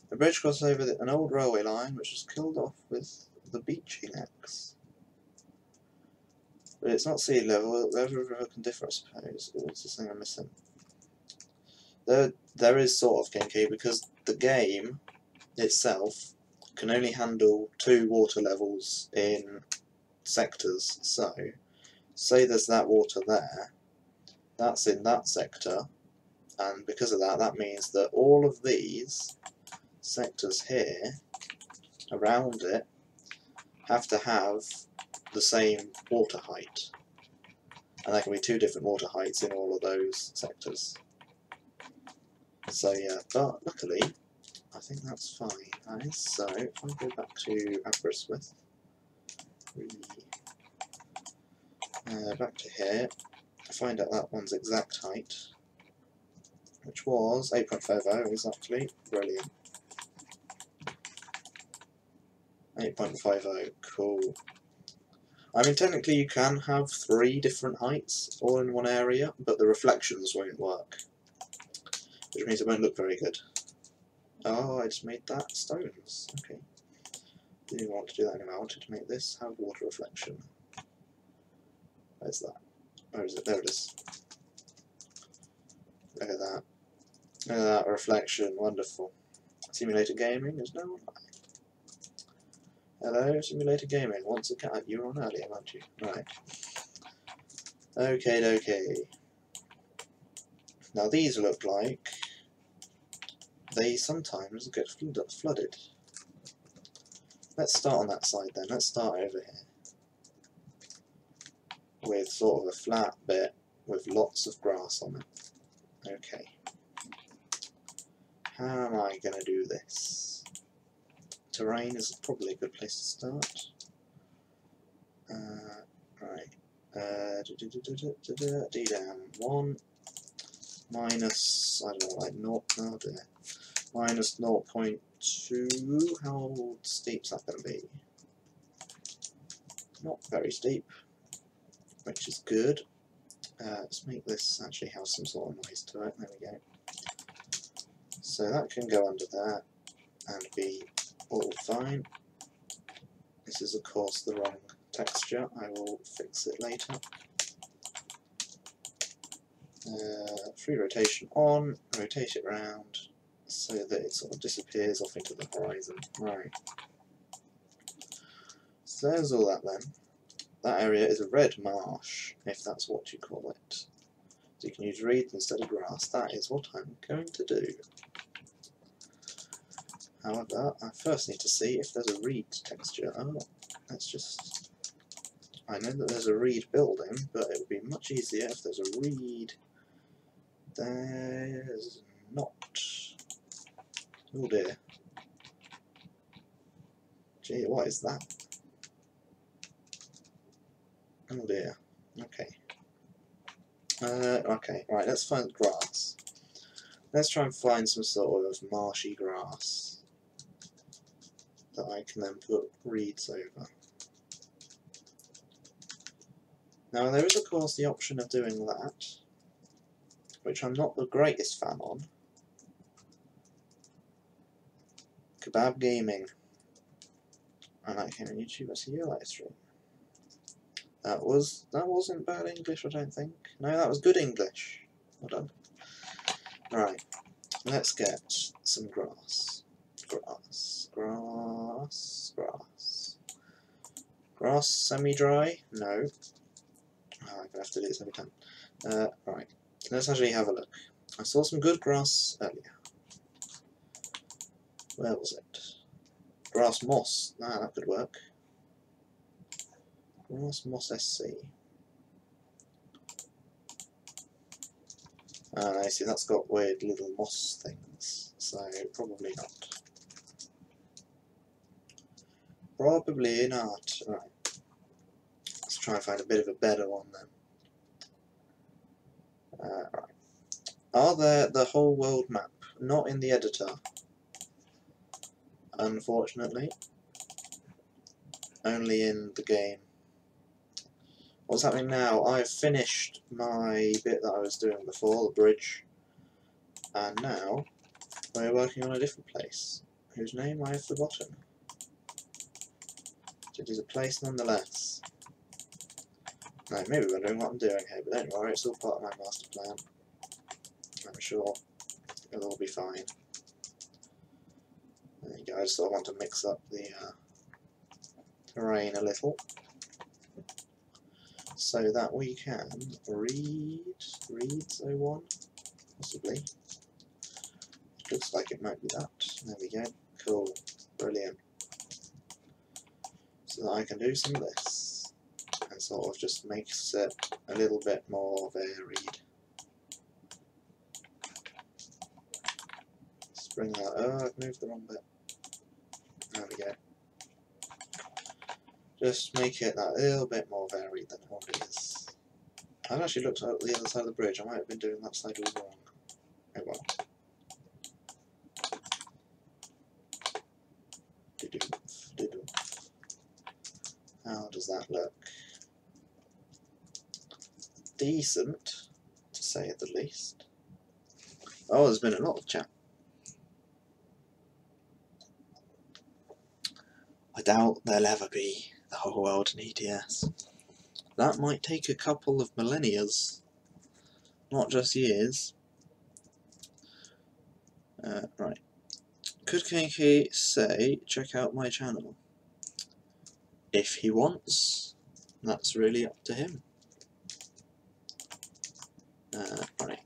The bridge crosses over an old railway line which was killed off with the beaching axe. But it's not sea level, the river can differ, I suppose. What's the thing I'm missing? There is sort of kinky, because the game itself can only handle 2 water levels in sectors. So, say there's that water there, that's in that sector, and because of that, that means that all of these sectors here around it have to have the same water height, and there can be 2 different water heights in all of those sectors. So yeah, but luckily I think that's fine, guys. So if I go back to Aberystwyth, back to here, find out that one's exact height, which was 8.50 exactly. Brilliant. 8.50, cool. I mean, technically you can have 3 different heights all in one area, but the reflections won't work, which means it won't look very good. Oh, I just made that stones. Okay. Didn't want to do that anymore. I wanted to make this have water reflection. Where's that? Where is it? There it is. Look at that. Look at that reflection. Wonderful. Simulator gaming is no lie. Hello, Simulator Gaming. Once a cat. You were on earlier, aren't you? Right. Okay. Now these look like they sometimes get flooded. Let's start on that side then. Let's start over here with sort of a flat bit with lots of grass on it. Okay. How am I going to do this? Terrain is probably a good place to start. Right. D down 1 minus, I don't know, like 0, oh dear, minus 0.2. How steep's that going to be? Not very steep, which is good. Let's make this actually have some sort of noise to it. There we go. So that can go under there and be all fine. This is of course the wrong texture. I will fix it later. Free rotation on, rotate it round so that it sort of disappears off into the horizon. Right. So there's all that then. That area is a red marsh, if that's what you call it. So you can use reeds instead of grass. That is what I'm going to do. However, I first need to see if there's a reed texture. Oh, let's just... I know that there's a reed building, but it would be much easier if there's a reed. There's not. Oh dear. Gee, what is that? Oh dear. Okay. Okay, right, let's find grass. Let's try and find some sort of marshy grass that I can then put reeds over. Now there is of course the option of doing that, which I'm not the greatest fan on. Kebab Gaming. I like him on YouTube. I see your live stream. That wasn't bad English, I don't think. No, that was good English. Well done. Right, let's get some grass. Grass, semi-dry? No. Oh, I'm gonna have to do this every time. Right, let's actually have a look. I saw some good grass earlier. Where was it? Grass moss. Ah, that could work. Grass moss SC. Ah, I see, that's got weird little moss things, so probably not. Probably not. Right. Let's try and find a bit of a better one then. Right. Are there the whole world map? Not in the editor. Unfortunately. Only in the game. What's happening now? I've finished my bit that I was doing before, the bridge. And now we're working on a different place, whose name I have forgotten. It is a place nonetheless. No, maybe we're wondering what I'm doing here, but don't worry, it's all part of my master plan. I'm sure it'll all be fine. There you go, I just sort of want to mix up the terrain a little, so that we can reeds 01, possibly. Looks like it might be that. There we go. Cool. Brilliant. So that I can do some of this and sort of just makes it a little bit more varied. Let's bring that. Oh, I've moved the wrong bit. There we go. Just make it that little bit more varied than it already is. I've actually looked at the other side of the bridge. I might have been doing that side all wrong. Oh well. How does that look? Decent, to say the least. Oh, there's been a lot of chat. I doubt there'll ever be the whole world in ETS. That might take a couple of millennias, not just years. Right. Could Kinky say, check out my channel? If he wants, that's really up to him. Right.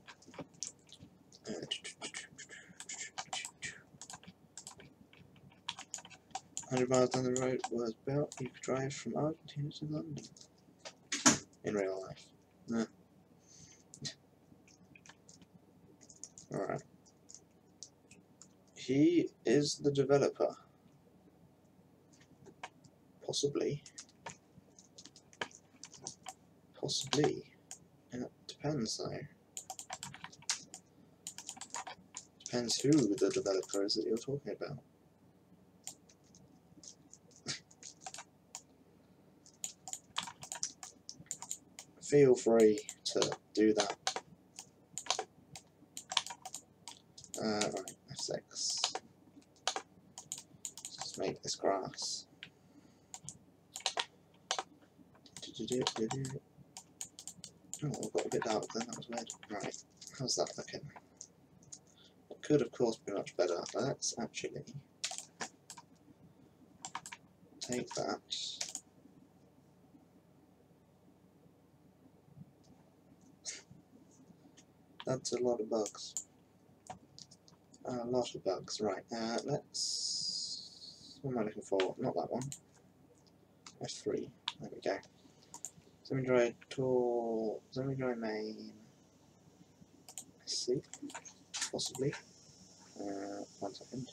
100 miles down the road was built, you could drive from Argentina to London. In real life. No. Alright. He is the developer. Possibly. Possibly. It depends though. Depends who the developer is that you're talking about. Feel free to do that. Right, F6. Let's make this grass. Oh, I've got a bit dark then, that was weird. Right, how's that looking? It could of course be much better. Let's actually take that. That's a lot of bugs. A lot of bugs, right. Let's... What am I looking for? Not that one. F3. There we go. Semi-dry tool, semi-dry main. SC, possibly. 1 second.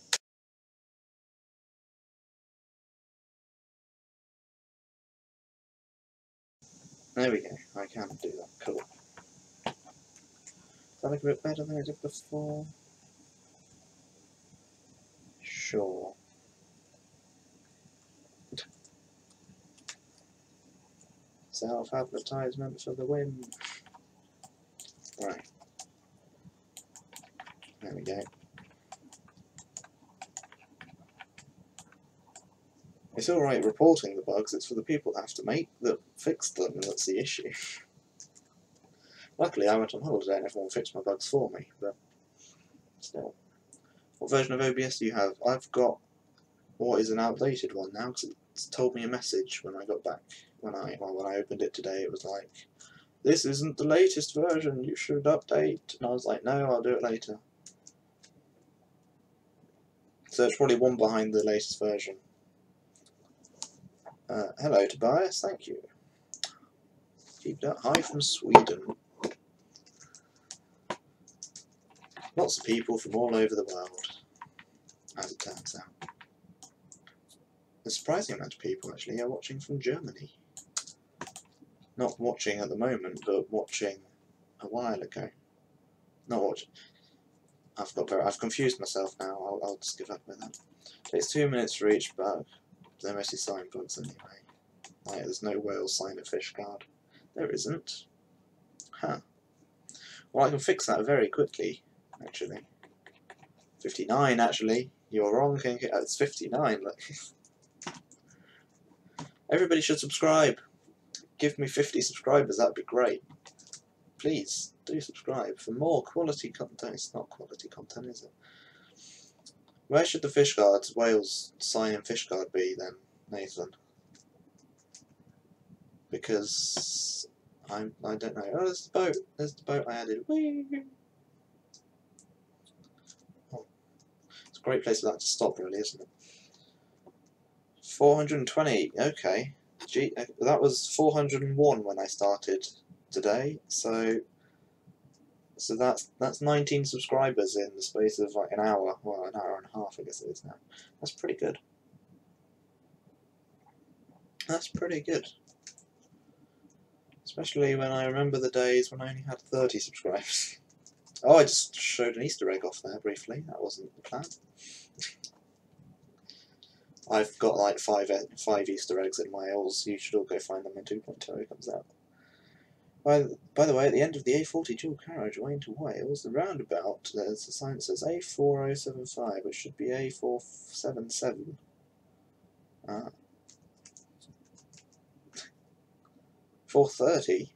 There we go. I can do that. Cool. Does that look a bit better than I did before? Sure. Self-advertisement for the win. Right. There we go. It's alright reporting the bugs, it's for the people that fix them that's the issue. Luckily I went on holiday and everyone fixed my bugs for me, but still. What version of OBS do you have? I've got what is an outdated one now, because it's told me a message when I got back. When I opened it today, it was like, this isn't the latest version, you should update. And I was like, no, I'll do it later. So it's probably one behind the latest version. Hello Tobias, thank you. Keep that. Hi from Sweden. Lots of people from all over the world, as it turns out. A surprising amount of people actually are watching from Germany. Not watching at the moment, but watching a while ago. Not watching. I've confused myself now. I'll just give up with that. Takes 2 minutes for each bug. They're mostly sign bugs anyway. Like, there's no whale sign at fish guard. There isn't. Huh. Well, I can fix that very quickly, actually. 59, actually. You're wrong, King. It's 59. Look. Everybody should subscribe. Give me 50 subscribers, that'd be great. Please, do subscribe for more quality content. It's not quality content, is it? Where should the fish guards, whales sign in fish guard be then, Nathan? Because I don't know. Oh, there's the boat. There's the boat I added. Whee! Oh, it's a great place for that to stop, really, isn't it? 420. Okay. Gee, that was 401 when I started today. So that's 19 subscribers in the space of like an hour. Well, an hour and a half, I guess it is now. That's pretty good. That's pretty good. Especially when I remember the days when I only had 30 subscribers. Oh, I just showed an Easter egg off there briefly. That wasn't the plan. I've got like five Easter eggs in Wales. You should all go find them when 2.0 comes out. By the way, at the end of the A40 dual carriageway into Wales, the roundabout, there's a sign that says A4075, which should be A477. Ah. 430?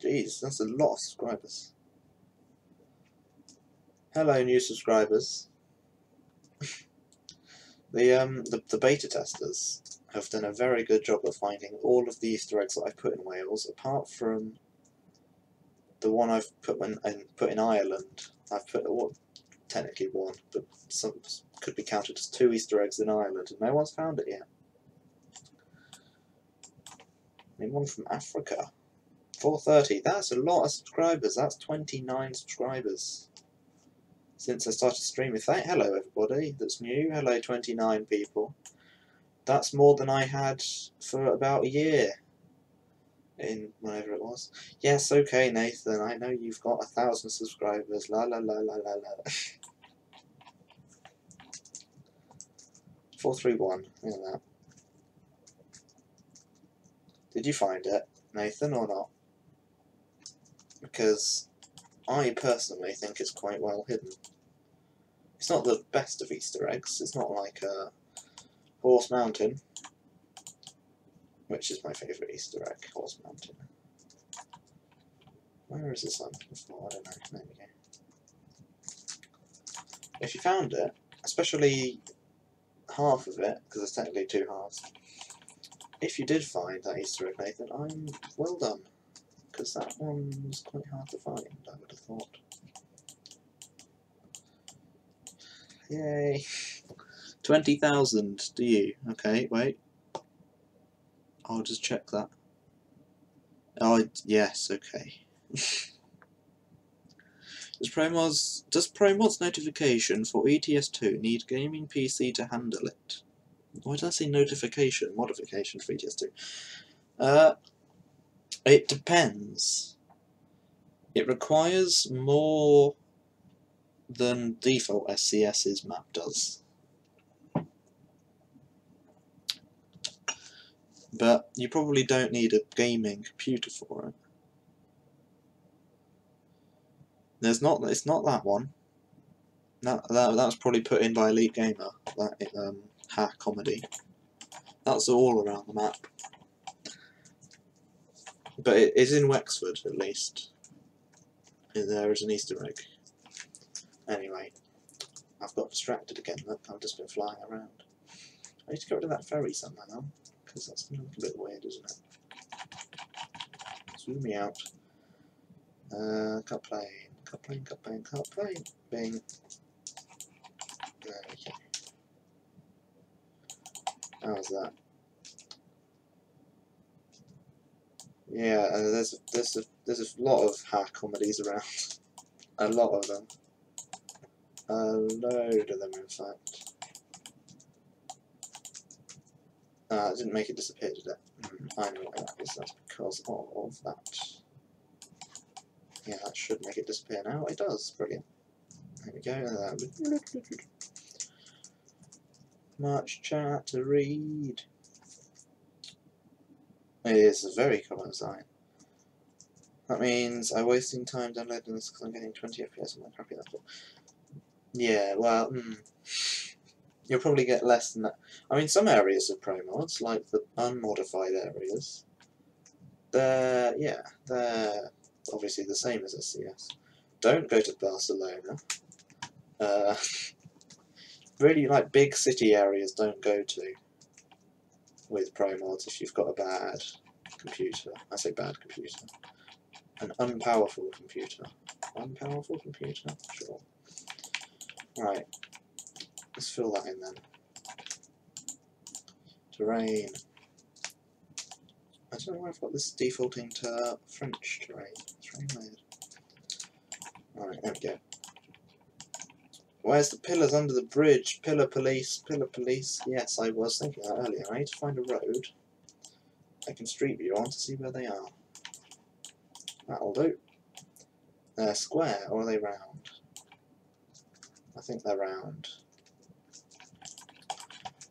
Jeez, that's a lot of subscribers. Hello, new subscribers. The beta testers have done a very good job of finding all of the Easter eggs that I've put in Wales, apart from the one I've put in Ireland. I've put, well, technically one, but some could be counted as 2 Easter eggs in Ireland, and no one's found it yet. And one from Africa. 430, that's a lot of subscribers. That's 29 subscribers since I started streaming. Hello everybody that's new. Hello 29 people. That's more than I had for about a year. in whenever it was. Yes, okay, Nathan, I know you've got 1,000 subscribers. La la la la la la. 431. Look at that. Did you find it, Nathan, or not? Because I personally think it's quite well hidden. It's not the best of Easter eggs. It's not like Horse Mountain, which is my favourite Easter egg, Horse Mountain. Where is this on? I don't know. There we go. If you found it, especially half of it, because there's technically 2 halves, if you did find that Easter egg, Nathan, I'm well done, because that one was quite hard to find, I would have thought. Yay! 20,000, do you? Okay, wait. I'll just check that. Oh, yes, okay. Does Promods notification for ETS2 need gaming PC to handle it? Why did I say notification? Modification for ETS2. It depends. It requires more than default SCS's map does. But you probably don't need a gaming computer for it. It's not that one. That was probably put in by Elite Gamer. That hack comedy. That's all around the map. But it is in Wexford at least. There is an Easter egg. Anyway, I've got distracted again. Look, I've just been flying around. I need to get rid of that ferry somehow, because that's a little bit weird, isn't it? Zoom me out. Cut plane, bing. There we go. How's that? Yeah, there's a lot of hack comedies around. A lot of them. A load of them, in fact. It didn't make it disappear, did it? I know why that is. That's because of that. Yeah, that should make it disappear now. It does. Brilliant. There we go. Much chat to read. It is a very common sign. That means I'm wasting time downloading this because I'm getting 20 FPS on my crappy laptop. Yeah, well, you'll probably get less than that. I mean, some areas of Promods, like the unmodified areas, they're obviously the same as SCS. Don't go to Barcelona. Really, like, big city areas don't go to with Promods if you've got a bad computer. I say bad computer. An unpowerful computer. Unpowerful computer? Sure. Right. Let's fill that in then. Terrain. I don't know why I've got this defaulting to French terrain. It's very weird. Alright, there we go. Where's the pillars under the bridge? Pillar police, pillar police. Yes, I was thinking that earlier. I need to find a road I can street view on to see where they are. That'll do. They're square or are they round? I think they're round.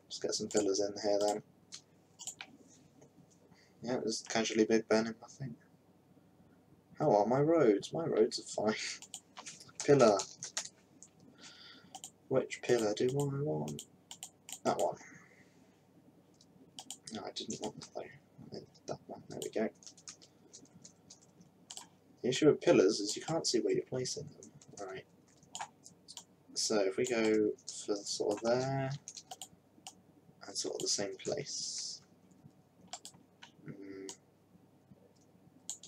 Just get some pillars in here then. Yeah, there's casually Big Ben in my thing. How are my roads? My roads are fine. Pillar. Which pillar do I want? That one. No, I didn't want that though. I meant that one. There we go. The issue with pillars is you can't see where you're placing them. Right. So if we go for sort of there, and sort of the same place.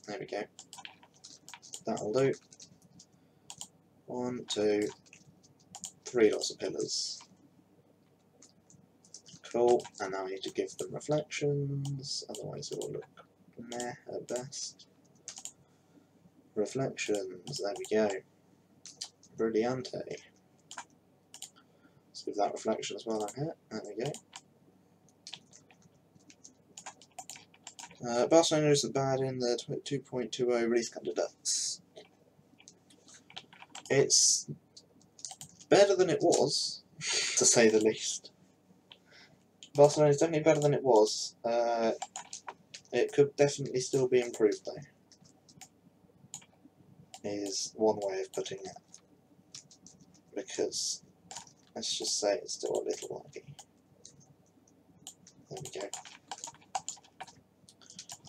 There we go. That'll do. 1, 2, 3 lots of pillars. Cool. And now I need to give them reflections, otherwise it will look meh at best. Reflections, there we go. Brilliante. Let's give that reflection as well on here. There we go. Barcelona isn't bad in the 2.20 release candidates. It's better than it was, to say the least. Barcelona is definitely better than it was. It could definitely still be improved though, is one way of putting it. Because, let's just say it's still a little laggy. There we go.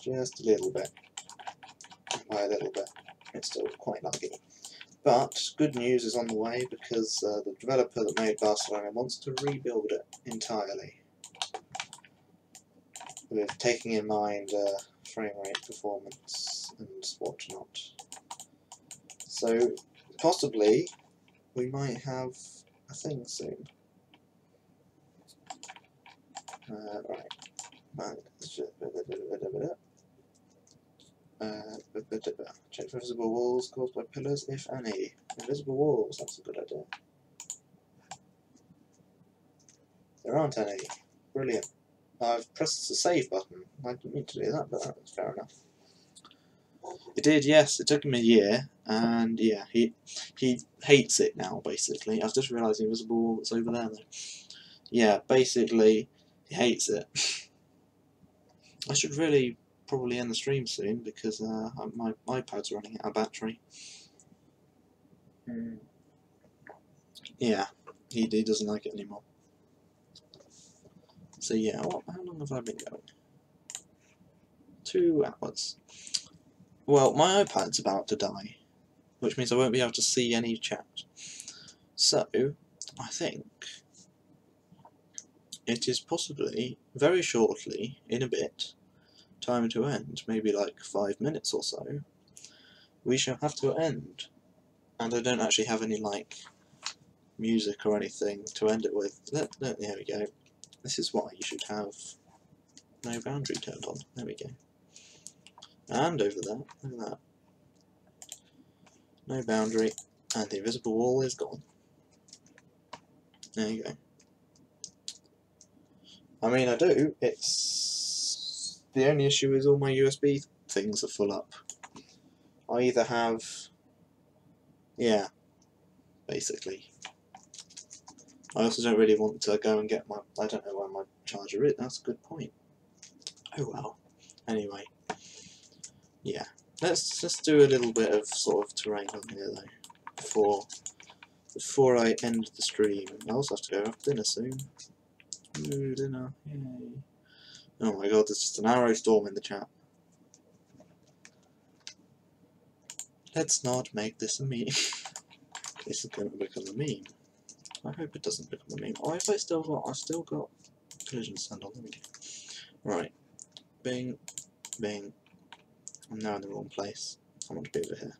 Just a little bit. By a little bit. It's still quite laggy. But good news is on the way because the developer that made Barcelona wants to rebuild it entirely, with taking in mind frame rate, performance and whatnot. So possibly we might have a thing soon. Right. Check for visible walls caused by pillars, if any. Invisible walls, that's a good idea. There aren't any. Brilliant. I've pressed the save button. I didn't mean to do that, but that's fair enough. It did, yes. It took him a year, and yeah, he hates it now, basically. I've just realised the invisible wall that's over there, though. Yeah, basically, he hates it. I should really probably end the stream soon, because my iPad's running out of battery. Yeah, he doesn't like it anymore. So yeah, how long have I been going? 2 hours. Well, my iPad's about to die, which means I won't be able to see any chat. So, I think it is possibly, very shortly, in a bit, time to end, maybe like 5 minutes or so. We shall have to end. And I don't actually have any, like, music or anything to end it with. There we go. This is why you should have no boundary turned on. There we go. And over there, look at that. No boundary, and the invisible wall is gone. There you go. I mean, I do. It's the only issue is all my USB things are full up. I either have, yeah, basically. I also don't really want to go and get my, I don't know where my charger is. That's a good point. Oh well. Anyway, yeah. Let's just do a little bit of sort of terrain on here though, before I end the stream. I also have to go have dinner soon. Ooh, dinner, yay. Oh my god, there's just an arrow storm in the chat. Let's not make this a meme. This is going to become a meme. I hope it doesn't become a meme. Oh, have I still got, I've still got collision stand on, there we go. Right, bing, bing. I'm now in the wrong place. I want to be over here.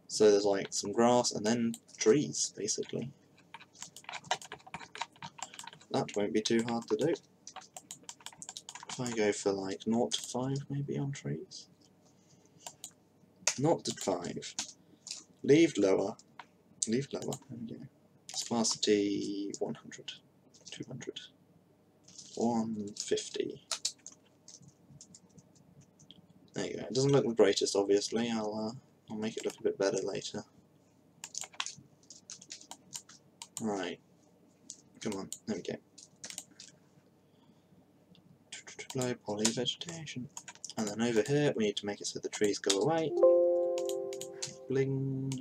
So there's like some grass and then trees, basically. That won't be too hard to do. If I go for like 0 to 5 maybe on trees. 0 to 5. Leave lower. Leave lower. There we go. Sparsity 100. 200. 150. There you go. It doesn't look the greatest, obviously. I'll make it look a bit better later. Right. Come on. There we go. Low poly vegetation. And then over here, we need to make it so the trees go away. Bling.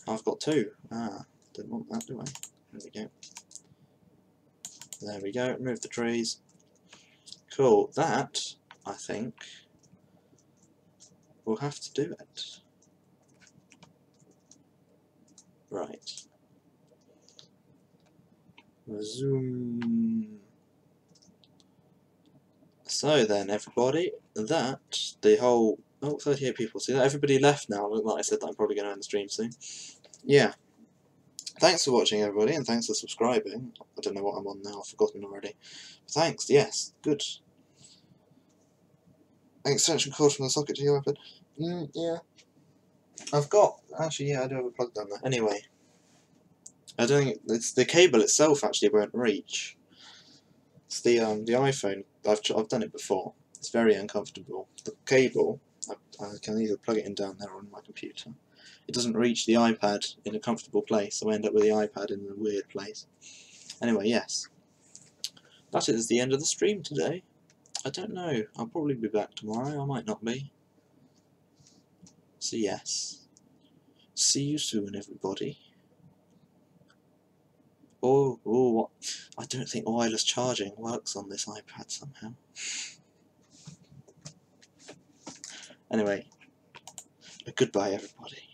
I've got 2. Ah, didn't want that, do I? There we go. There we go. Remove the trees. Cool. That, I think, we'll have to do it. Right. Zoom. So then, everybody, that, the whole, oh, 38 people, see that, everybody left now, like I said that I'm probably going to end the stream soon. Yeah. Thanks for watching, everybody, and thanks for subscribing. I don't know what I'm on now, I've forgotten already. Thanks, yes, good. Extension cord from the socket to your iPad. Yeah. I've got, actually, yeah, I do have a plug down there. Anyway. I don't think, it's, the cable itself actually won't reach. It's the iPhone. I've done it before. It's very uncomfortable. The cable, I can either plug it in down there or on my computer. It doesn't reach the iPad in a comfortable place, so I end up with the iPad in a weird place. Anyway, yes. That is the end of the stream today. I don't know. I'll probably be back tomorrow. I might not be. So yes. See you soon, everybody. Oh, what? I don't think wireless charging works on this iPad somehow. Anyway, goodbye, everybody.